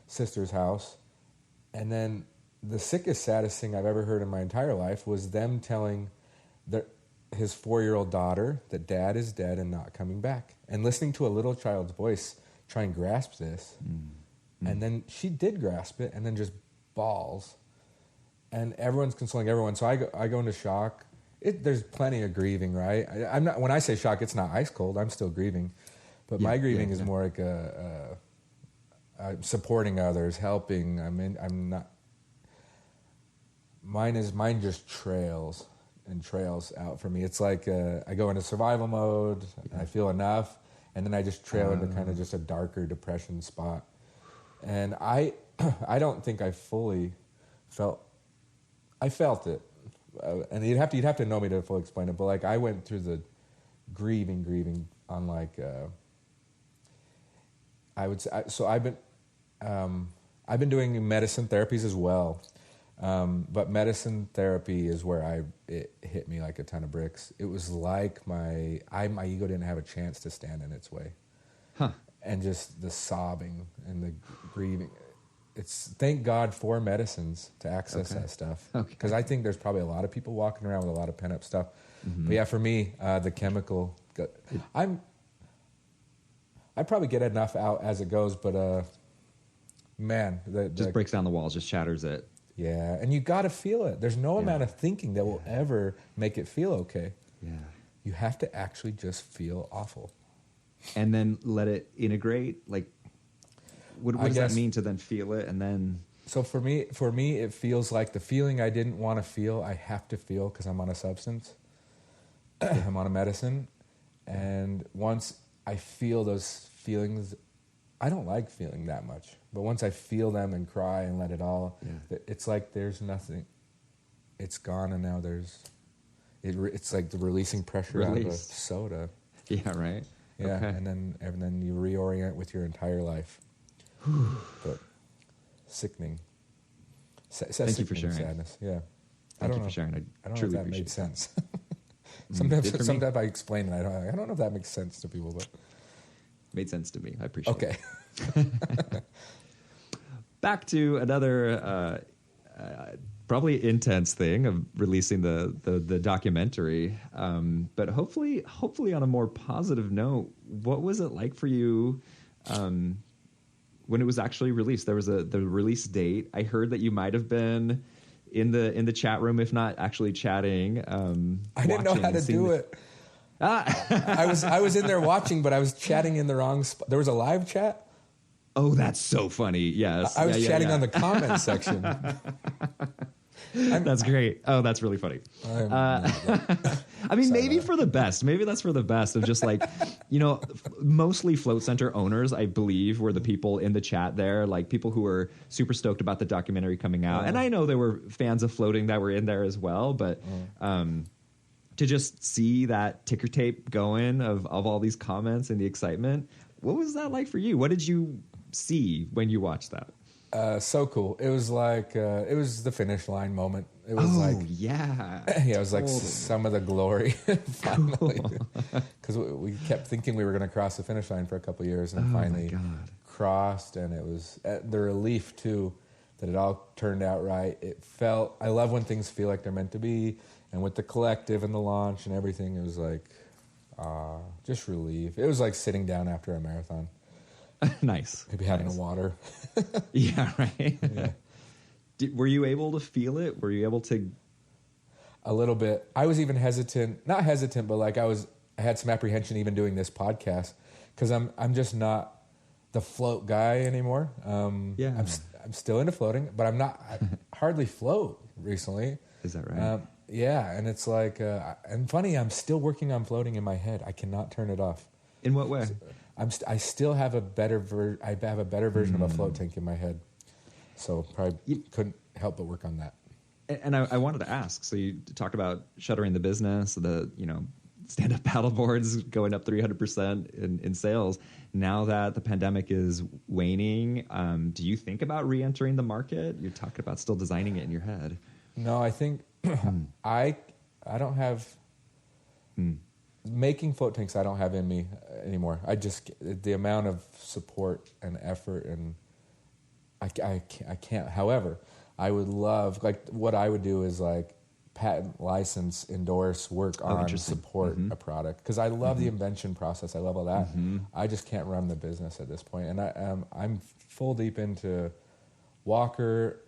sister's house, and then the sickest, saddest thing I've ever heard in my entire life was them telling his 4-year-old daughter that dad is dead and not coming back. And listening to a little child's voice try and grasp this. And then she did grasp it, and then just bawls. And everyone's consoling everyone. So I go into shock. There's plenty of grieving, right? I'm not. When I say shock, it's not ice cold. I'm still grieving. But my grieving is more like supporting others, helping. I'm not. Mine just trails out for me. It's like I go into survival mode, and I feel enough, and then I just trail into kind of just a darker depression spot. And I don't think I fully felt. I felt it, and you'd have to know me to fully explain it. But like, I went through the grieving on like. I would say so. I've been doing medicine therapies as well. But medicine therapy is where it hit me like a ton of bricks. It was like my ego didn't have a chance to stand in its way. And just the sobbing and the grieving. Thank God for medicines to access that stuff. Because I think there's probably a lot of people walking around with a lot of pent-up stuff. Mm-hmm. But yeah, for me, the chemical, I probably get enough out as it goes, but man. Just breaks down the walls, just shatters it. Yeah, and you got to feel it. There's no amount of thinking that will ever make it feel okay. Yeah. You have to actually just feel awful. And then let it integrate? Like, what does that mean to then feel it and then... So for me, it feels like the feeling I didn't want to feel, I have to feel because I'm on a substance. I'm on a medicine. And once I feel those feelings... I don't like feeling that much, but once I feel them and cry and let it all, it's like there's nothing. It's gone, and now it's like the releasing pressure out of a soda. Yeah, right. Yeah, okay. and then you reorient with your entire life. But sickening. Thank you for sharing. Sadness. Yeah. Thank you for sharing. I don't know if that made sense. Sometimes I explain it. I don't know if that makes sense to people, but. Made sense to me. I appreciate it. Okay. Back to another probably intense thing of releasing the documentary. But hopefully on a more positive note, what was it like for you when it was actually released? There was the release date. I heard that you might have been in the chat room, if not actually chatting. I didn't know how to do it. I was in there watching, but I was chatting in the wrong spot. There was a live chat. Oh, that's so funny. Yes. I was chatting on the comments section. That's great. Oh, that's really funny. I mean, maybe for the best. Maybe that's for the best of just like, mostly Float Center owners, I believe, were the people in the chat there, like people who were super stoked about the documentary coming out. And I know there were fans of floating that were in there as well, but to just see that ticker tape going of all these comments and the excitement, what was that like for you? What did you see when you watched that? So cool. It was like it was the finish line moment. It was yeah, yeah, it was like some of the glory finally, because we kept thinking we were going to cross the finish line for a couple of years, and finally crossed. And it was the relief too that it all turned out right. It felt. I love when things feel like they're meant to be, and with the collective and the launch and everything, it was like just relief. It was like sitting down after a marathon. Nice. Maybe having a water. Yeah, right. Yeah. Were you able to feel it? Were you able to? A little bit. I was even hesitant. Not hesitant, but like I had some apprehension even doing this podcast because I'm just not the float guy anymore. Yeah. I'm still into floating, but I'm not. I hardly float recently. Is that right? Yeah, and it's like and funny. I'm still working on floating in my head. I cannot turn it off. In what way? I still have a better I have a better version of a float tank in my head. So probably couldn't help but work on that. And I wanted to ask. So you talked about shuttering the business, the stand-up paddle boards going up 300% in sales. Now that the pandemic is waning, do you think about re-entering the market? You're talking about still designing it in your head. No, I think I don't have making float tanks. I don't have in me anymore. I just the amount of support and effort, and I can't. However, I would love, like, what I would do is like patent, license, endorse, work on, support a product, because I love the invention process. I love all that. I just can't run the business at this point, and I'm full deep into Walker.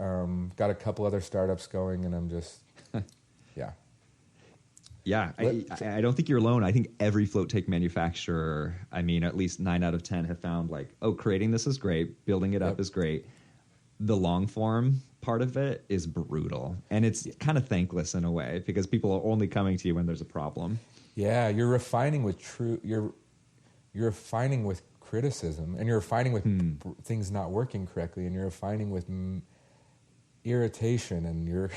Got a couple other startups going, and I'm just yeah. Yeah, I don't think you're alone. I think every float tank manufacturer, I mean, at least 9 out of 10 have found like, oh, creating this is great, building it up is great. The long form part of it is brutal, and it's kind of thankless in a way because people are only coming to you when there's a problem. Yeah, you're refining with you're refining with criticism, and you're refining with things not working correctly, and you're refining with irritation, and you're.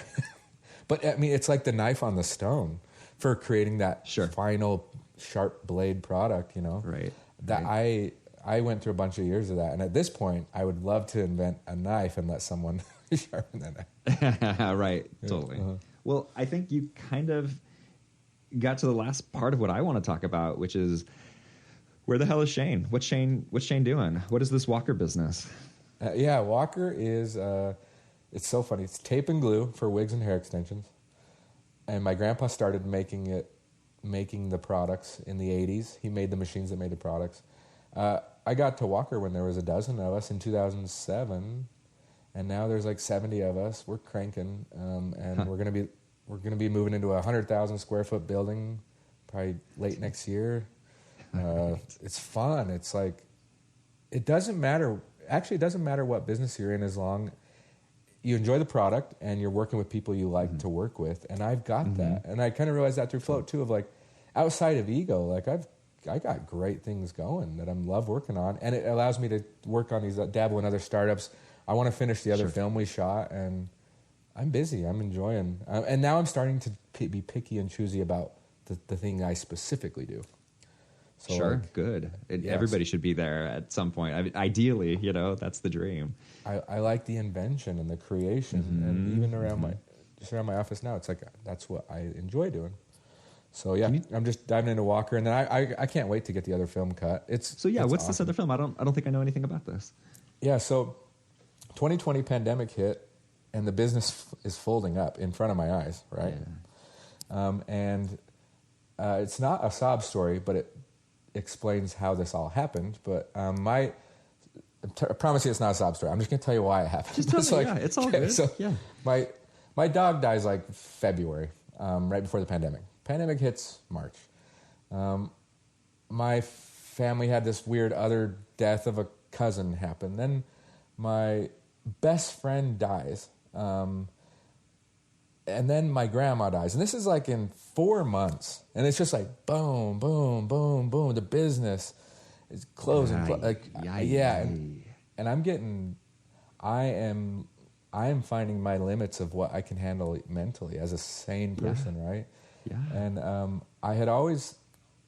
But I mean, it's like the knife on the stone for creating that final sharp blade product. Right. That I went through a bunch of years of that, and at this point, I would love to invent a knife and let someone sharpen that knife. Right, totally. Well, I think you kind of got to the last part of what I want to talk about, which is where the hell is Shane? What's Shane doing? What is this Walker business? Walker is it's so funny. It's tape and glue for wigs and hair extensions, and my grandpa started making the products in the 80s. He made the machines that made the products. I got to Walker when there was a dozen of us in 2007, and now there's like 70 of us. We're cranking, and we're gonna be moving into a 100,000 square foot building, probably late next year. It's fun. It's like it doesn't matter. Actually, it doesn't matter what business you're in as long you enjoy the product and you're working with people you like to work with. And I've got that, and I kind of realized that through Float too. Of like, outside of ego, like I got great things going that I love working on, and it allows me to work on these, dabble in other startups. I want to finish the other film we shot, and I'm busy. I'm enjoying, and now I'm starting to be picky and choosy about the thing I specifically do. So good. Everybody should be there at some point. I mean, ideally, that's the dream. I like the invention and the creation, and even around my office now, it's like that's what I enjoy doing. So I'm just diving into Walker, and then I can't wait to get the other film cut. What's awesome. This other film? I don't think I know anything about this. Yeah, so 2020 pandemic hit, and the business is folding up in front of my eyes, right? Yeah. It's not a sob story, but it explains how this all happened. But I promise you, it's not a sob story. I'm just going to tell you why it happened. Just tell me. It's all good. So my dog dies like February, right before the pandemic. Pandemic hits March. My family had this weird other death of a cousin happen. Then my best friend dies. And then my grandma dies. And this is like in 4 months. And it's just like boom, boom, boom, boom. The business is closing. And I am finding my limits of what I can handle mentally as a sane person, right? Yeah. And I always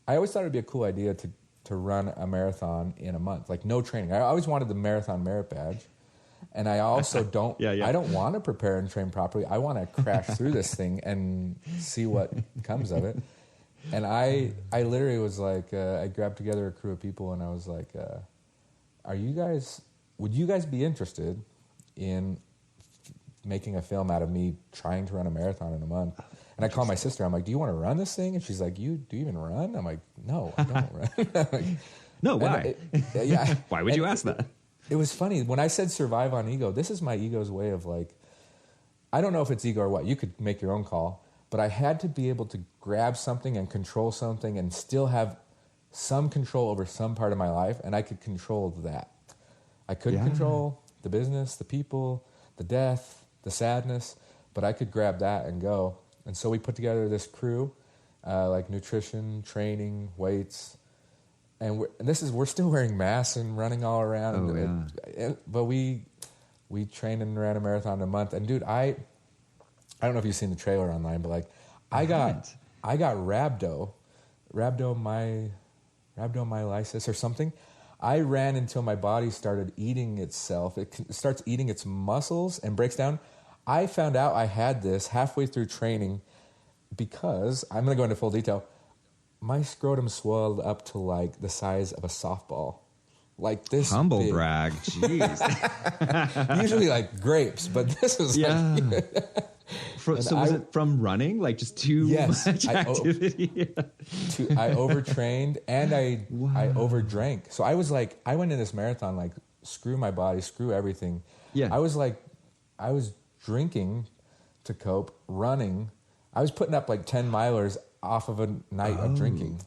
thought it'd be a cool idea to run a marathon in a month, like no training. I always wanted the marathon merit badge, And I also don't, Yeah. I don't want to prepare and train properly. I want to crash through this thing and see what comes of it. And I literally was like, I grabbed together a crew of people and I was like, would you guys be interested in making a film out of me trying to run a marathon in a month? And I called my sister. I'm like, do you want to run this thing? And she's like, do you even run? I'm like, no, I don't run. Like, no, why? Yeah. Why would you ask that? It was funny. When I said survive on ego, this is my ego's way of like, I don't know if it's ego or what. You could make your own call. But I had to be able to grab something and control something and still have some control over some part of my life. And I could control that. I couldn't control the business, the people, the death, the sadness. But I could grab that and go. And so we put together this crew, like nutrition, training, weights. And we're still wearing masks and running all around. But we trained and ran a marathon in a month. And dude, I don't know if you've seen the trailer online, but like I got rhabdomyolysis or something. I ran until my body started eating itself. It starts eating its muscles and breaks down. I found out I had this halfway through training because, I'm going to go into full detail, my scrotum swelled up to like the size of a softball. Like this humble big. Brag, jeez. Usually like grapes, but this was like... So was it from running? Like just too much activity? I overtrained and I overdrank. So I was like, I went in this marathon like, screw my body, screw everything. Yeah. I was drinking to cope, running. I was putting up like 10 milers off of a night of drinking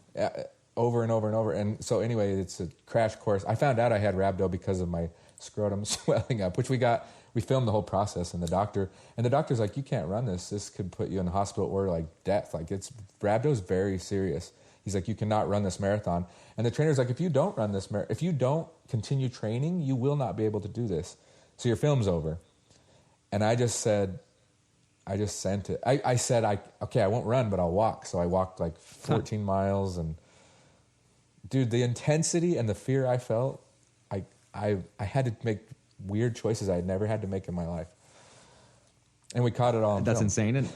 over and over and over. And so anyway, it's a crash course. I found out I had rhabdo because of my scrotum swelling up, which we filmed the whole process, and the doctor's like, you can't run this. This could put you in the hospital or like death. Like rhabdo's very serious. He's like, you cannot run this marathon. And the trainer's like, if you don't run this if you don't continue training, you will not be able to do this. So your film's over. And I just sent it. I said, I won't run, but I'll walk. So I walked like 14 miles, and dude, the intensity and the fear I felt, I had to make weird choices I had never had to make in my life. And we caught it all on That's film. insane. And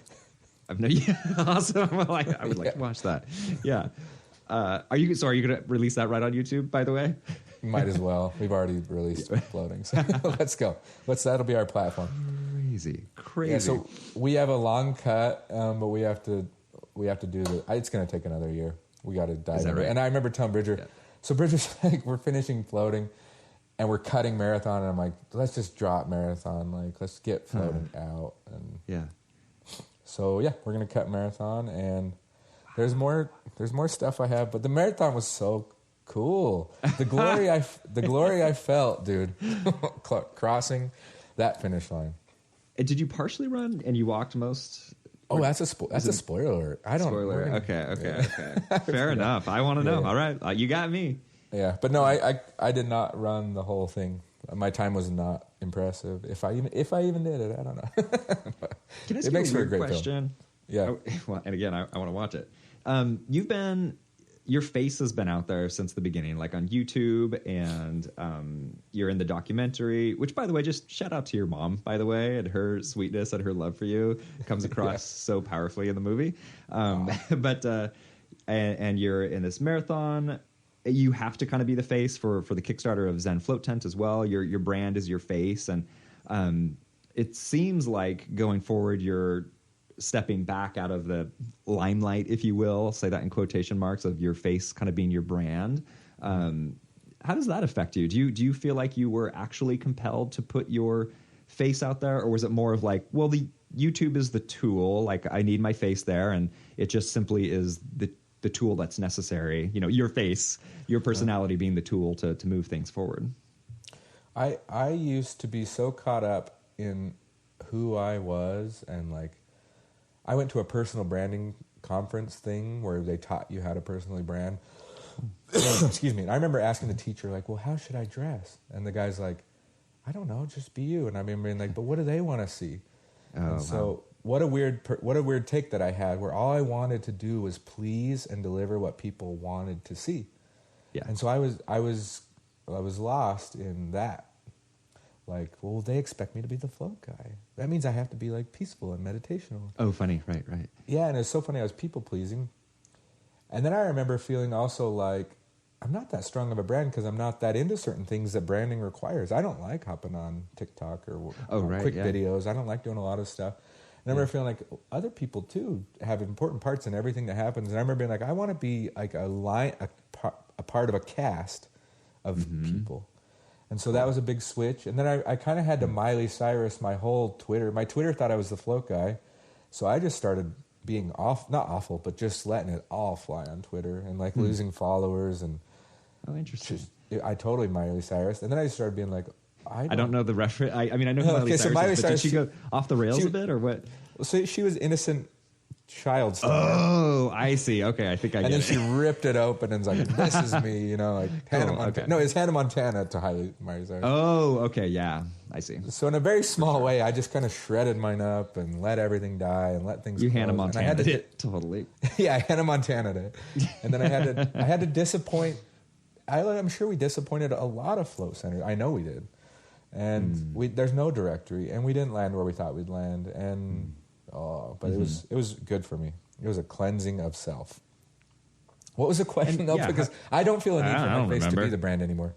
awesome. I would like to watch that. Yeah. Are you going to release that right on YouTube, by the way? Might as well. We've already released Floating. So let's go. That'll be our platform. Crazy. Yeah, so we have a long cut, but we have to do it's going to take another year. We got to dive into it. And I remember telling Bridger, so Bridger's like, we're finishing Floating and we're cutting Marathon, and I'm like, let's just drop Marathon. Like, let's get Floating out. And so we're going to cut Marathon, and there's more stuff I have, but the Marathon was so cool. The glory I felt, dude, crossing that finish line. And did you partially run and you walked most? Oh, that's a spoiler. I don't. Spoiler. Okay. Fair enough. I want to know. All right, you got me. Yeah, but no, I did not run the whole thing. My time was not impressive. If I even did it, I don't know. Can I ask you a weird question? Yeah. Well, and again, I want to watch it. Your face has been out there since the beginning, like on YouTube, and you're in the documentary, which, by the way, just shout out to your mom, by the way, and her sweetness and her love for you comes across so powerfully in the movie. But and you're in this marathon. You have to kind of be the face for the Kickstarter of Zen Float Tanks as well. Your brand is your face, and it seems like going forward you're stepping back out of the limelight, if you will, say that in quotation marks, of your face kind of being your brand. How does that affect you? Do you feel like you were actually compelled to put your face out there, or was it more of like, well, the YouTube is the tool, like I need my face there, and it just simply is the tool that's necessary, your face, your personality being the tool to move things forward? I used to be so caught up in who I was, and like, I went to a personal branding conference thing where they taught you how to personally brand. Excuse me. And I remember asking the teacher, like, well, how should I dress? And the guy's like, I don't know, just be you. And I remember being like, but what do they want to see? So what a weird take that I had, where all I wanted to do was please and deliver what people wanted to see. Yeah. And so I was lost in that. like, well, they expect me to be the float guy. That means I have to be like peaceful and meditational. Oh, funny. Right. Yeah, and it's so funny. I was people pleasing. And then I remember feeling also like, I'm not that strong of a brand because I'm not that into certain things that branding requires. I don't like hopping on TikTok or quick videos. I don't like doing a lot of stuff. And I remember feeling like other people too have important parts in everything that happens. And I remember being like, I want to be like a part of a cast of people. And so that was a big switch. And then I kind of had to Miley Cyrus my whole Twitter. My Twitter thought I was the float guy. So I just started being not awful, but just letting it all fly on Twitter and like losing followers and interesting. I totally Miley Cyrus, and then I started being like, I don't know the reference. I mean, I know who Miley Cyrus, Miley is, but Cyrus, did she go off the rails a bit or what? So she was innocent child star. Oh, I see. Okay, I think I get it. And then she ripped it open and was like, "This is me," you know, like Hannah Montana. Okay. No, it's Hannah Montana to Miley Cyrus. Oh, okay, yeah, I see. So in a very small way, I just kind of shredded mine up and let everything die and let things. You close. Hannah Montana did it totally. Yeah, Hannah Montana did. And then I had to disappoint. I'm sure we disappointed a lot of float centers. I know we did. And there's no directory, and we didn't land where we thought we'd land. And but it was good for me. It was a cleansing of self. What was the question though? Because I don't feel a need for my face to be the brand anymore.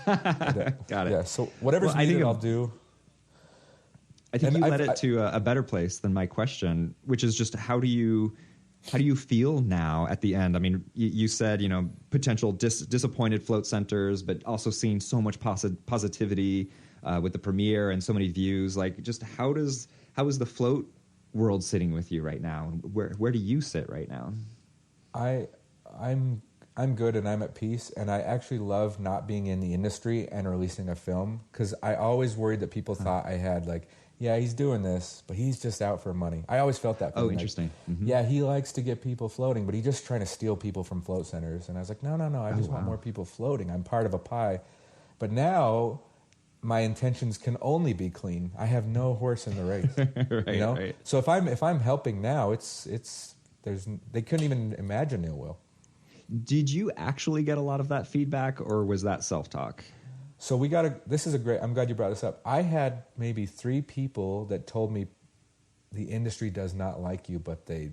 Got it. Yeah. So whatever's needed, I'll do. I think you led it to a better place than my question, which is just how do you feel now at the end? I mean, you said, potential disappointed float centers, but also seeing so much positivity with the premiere and so many views. Like, just how is the float world sitting with you right now? Where do you sit right now? I'm good and I'm at peace, and I actually love not being in the industry and releasing a film, because I always worried that people thought I had like, yeah, he's doing this, but he's just out for money. I always felt that. Oh, interesting. Like, yeah, he likes to get people floating, but he's just trying to steal people from float centers. And I was like, no, I just want more people floating. I'm part of a pie. But now my intentions can only be clean. I have no horse in the race. Right. So if I'm helping now, they couldn't even imagine ill will. Did you actually get a lot of that feedback, or was that self-talk? So I'm glad you brought this up. I had maybe 3 people that told me the industry does not like you, but they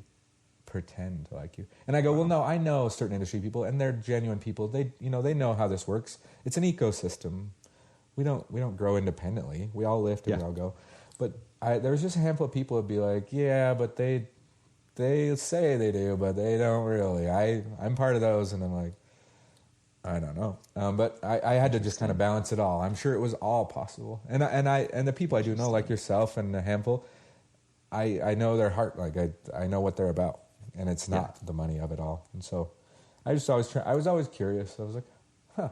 pretend to like you. And I go, well, no, I know certain industry people, and they're genuine people. They know how this works. It's an ecosystem. We don't grow independently. We all lift and we all go. But there was just a handful of people that'd be like, yeah, but they say they do, but they don't really. I'm part of those, and I'm like, I don't know, but I had to just kind of balance it all. I'm sure it was all possible, and the people I do know, like yourself and a handful, I know their heart. Like I know what they're about, and it's not the money of it all. And so I was always curious. I was like,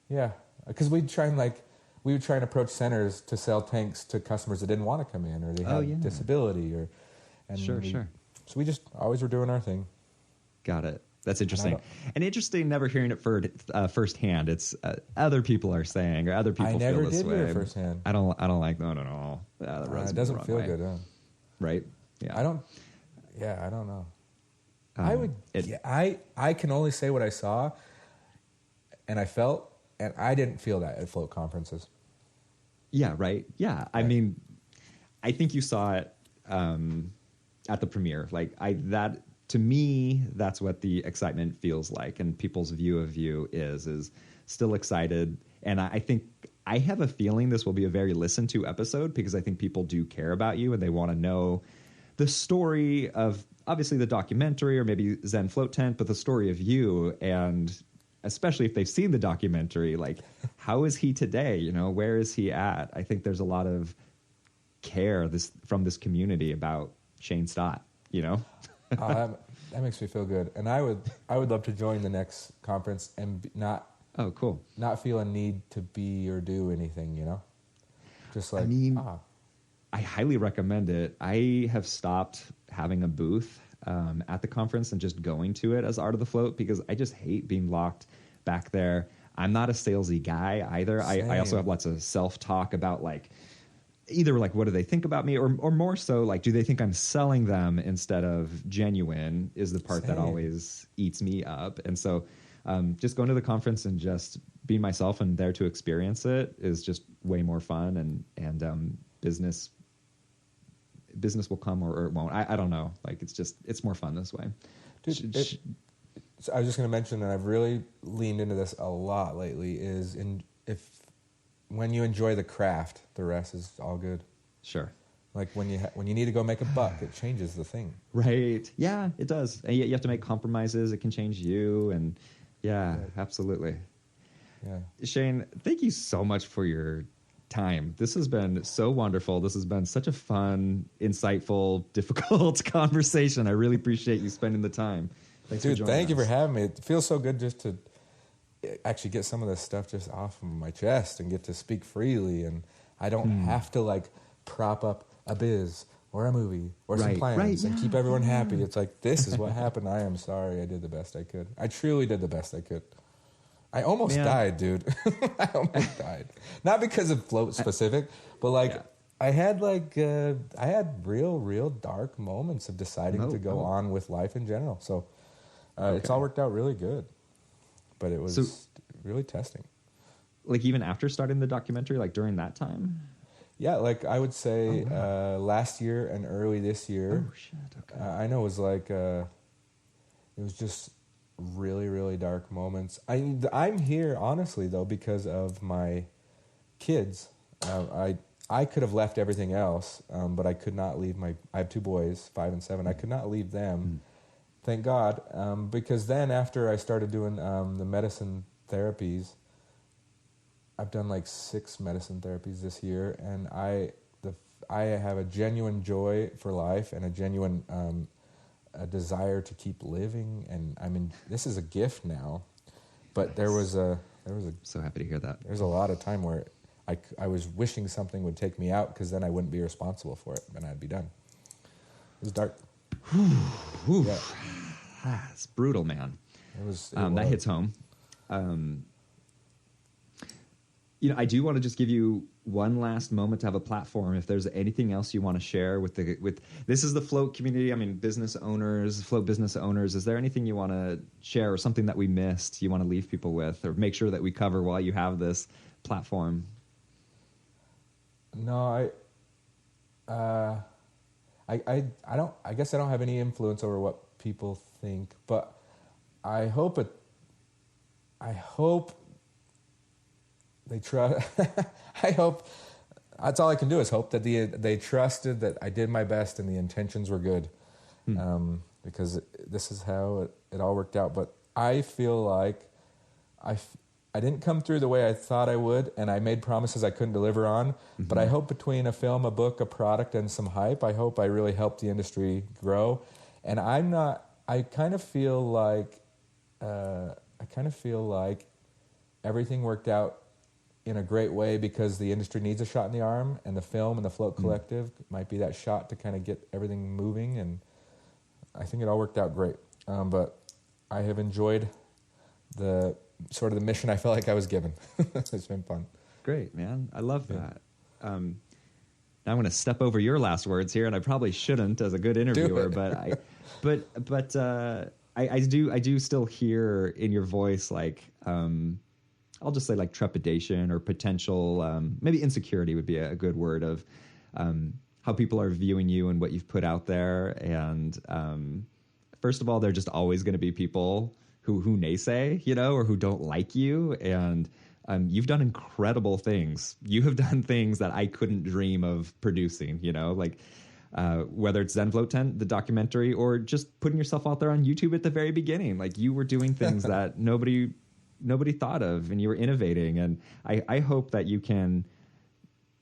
yeah, because we would try and approach centers to sell tanks to customers that didn't want to come in, or they had disability, Sure. So we just always were doing our thing. Got it. That's interesting. And interesting never hearing it firsthand. It's other people are saying, or other people feel this way. I never did hear it firsthand. I don't like that at all. It doesn't feel good, huh? Right? Yeah. I don't know. I can only say what I saw and I felt, and I didn't feel that at float conferences. Yeah, right. Yeah. Right. I mean, I think you saw it at the premiere. To me, that's what the excitement feels like, and people's view of you is still excited. And I think I have a feeling this will be a very listened to episode, because I think people do care about you and they want to know the story of obviously the documentary, or maybe Zen Float Tent, but the story of you. And especially if they've seen the documentary, like, how is he today? Where is he at? I think there's a lot of care from this community about Shane Stott, That makes me feel good, and I would love to join the next conference and not feel a need to be or do anything, just like, I highly recommend it. I have stopped having a booth at the conference and just going to it as Art of the Float, because I just hate being locked back there. I'm not a salesy guy either. I also have lots of self-talk about either what do they think about me, or more so do they think I'm selling them instead of genuine, is the part that always eats me up. And so just going to the conference and just being myself and there to experience it is just way more fun, and business will come or it won't. I don't know. Like it's more fun this way. Dude, so I was just going to mention, and I've really leaned into this a lot lately, is when you enjoy the craft, the rest is all good. Sure. Like when you need to go make a buck, it changes the thing. Right. Yeah, it does. And you have to make compromises. It can change you. And yeah, right. Absolutely. Yeah. Shane, thank you so much for your time. This has been so wonderful. This has been such a fun, insightful, difficult conversation. I really appreciate you spending the time. Thanks for joining us. Thank you for having me. It feels so good just to actually get some of this stuff just off of my chest and get to speak freely. And I don't have to like prop up a biz or a movie or some plans and keep everyone happy. It's like, this is what happened. I am sorry. I did the best I could. I truly did the best I could. I almost died, dude. I almost died. Not because of float specific, but like I had real dark moments of deciding to go on with life in general. So it's all worked out really good, but it was really testing. Like even after starting the documentary, like during that time? Yeah, like I would say last year and early this year. Oh, shit. Okay. I know it was like, it was just really, really dark moments. I'm here, honestly, though, because of my kids. I could have left everything else, but I could not leave I have two boys, 5 and 7. I could not leave them, thank God, because then after I started doing the medicine therapies, I've done like 6 medicine therapies this year, and I have a genuine joy for life and a genuine a desire to keep living. And I mean, this is a gift now, but there was so happy to hear that. There's a lot of time where I was wishing something would take me out because then I wouldn't be responsible for it and I'd be done. It was dark. Yeah. It's brutal, man. It was. That hits home. I do want to just give you one last moment to have a platform. If there's anything else you want to share with this is the float community. I mean, business owners, float business owners. Is there anything you want to share or something that we missed you want to leave people with or make sure that we cover while you have this platform? No, I don't. I guess I don't have any influence over what people think, but I hope they trust. I hope that's all I can do is hope that they trusted that I did my best and the intentions were good, because this is how it all worked out. But I feel like I didn't come through the way I thought I would, and I made promises I couldn't deliver on. Mm-hmm. But I hope between a film, a book, a product, and some hype, I hope I really helped the industry grow. And I kind of feel like everything worked out in a great way because the industry needs a shot in the arm, and the film and the Float Collective might be that shot to kind of get everything moving. And I think it all worked out great. But I have enjoyed the sort of the mission I felt like I was given. It's been fun. Great, man. I love that. Now I'm going to step over your last words here, and I probably shouldn't as a good interviewer, but I do still hear in your voice like I'll just say like trepidation or potential, maybe insecurity would be a good word of how people are viewing you and what you've put out there. And first of all, they're just always going to be people who naysay, or who don't like you. And you've done incredible things. You have done things that I couldn't dream of producing, like whether it's Zen Float Tent, the documentary, or just putting yourself out there on YouTube at the very beginning. Like you were doing things that nobody thought of, and you were innovating. And I hope that you can,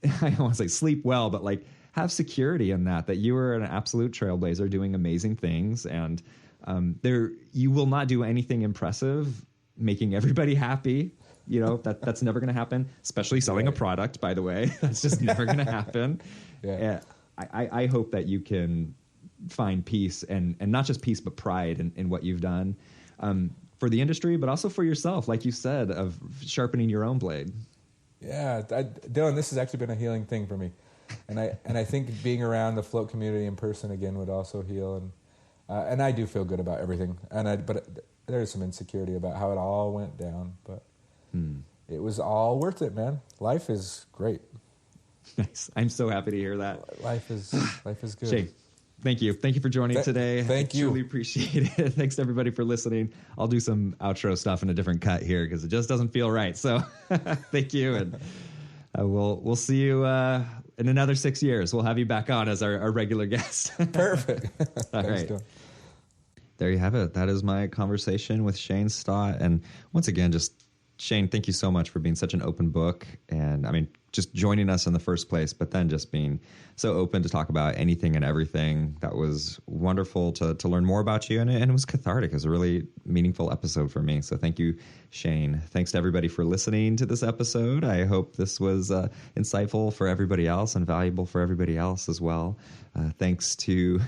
I don't want to say sleep well, but like have security in that you are an absolute trailblazer doing amazing things. And you will not do anything impressive, making everybody happy. That's never going to happen, especially selling a product, by the way. That's just never going to happen. Yeah. I hope that you can find peace and not just peace, but pride in what you've done. For the industry, but also for yourself, like you said, of sharpening your own blade. Yeah, Dylan, this has actually been a healing thing for me, and I think being around the float community in person again would also heal, and I do feel good about everything. But there's some insecurity about how it all went down, but it was all worth it, man. Life is great. Nice. I'm so happy to hear that. Life is good. Shane, thank you. Thank you for joining today. Thank you. I truly appreciate it. Thanks to everybody for listening. I'll do some outro stuff in a different cut here because it just doesn't feel right. So thank you. And we'll see you in another 6 years. We'll have you back on as our regular guest. Perfect. All right. There you have it. That is my conversation with Shane Stott. And once again, just Shane, thank you so much for being such an open book. And I mean, just joining us in the first place, but then just being so open to talk about anything and everything. That was wonderful to learn more about you. And it was cathartic. It was a really meaningful episode for me. So thank you, Shane. Thanks to everybody for listening to this episode. I hope this was insightful for everybody else and valuable for everybody else as well. Thanks to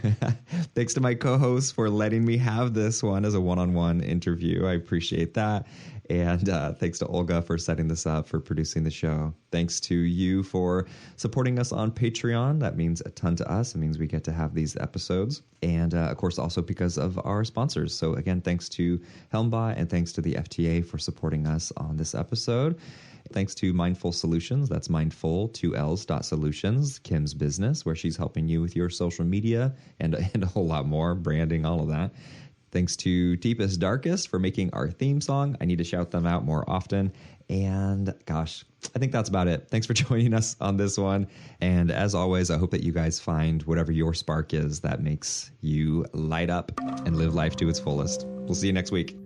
my co-hosts for letting me have this one as a one-on-one interview. I appreciate that. And thanks to Olga for setting this up, for producing the show. Thanks to you for supporting us on Patreon. That means a ton to us. It means we get to have these episodes. And, of course, also because of our sponsors. So, again, thanks to Helmbot and thanks to the FTA for supporting us on this episode. Thanks to Mindful Solutions. That's mindful2ls.solutions, Kim's business, where she's helping you with your social media and a whole lot more, branding, all of that. Thanks to Deepest Darkest for making our theme song. I need to shout them out more often. And gosh, I think that's about it. Thanks for joining us on this one. And as always, I hope that you guys find whatever your spark is that makes you light up and live life to its fullest. We'll see you next week.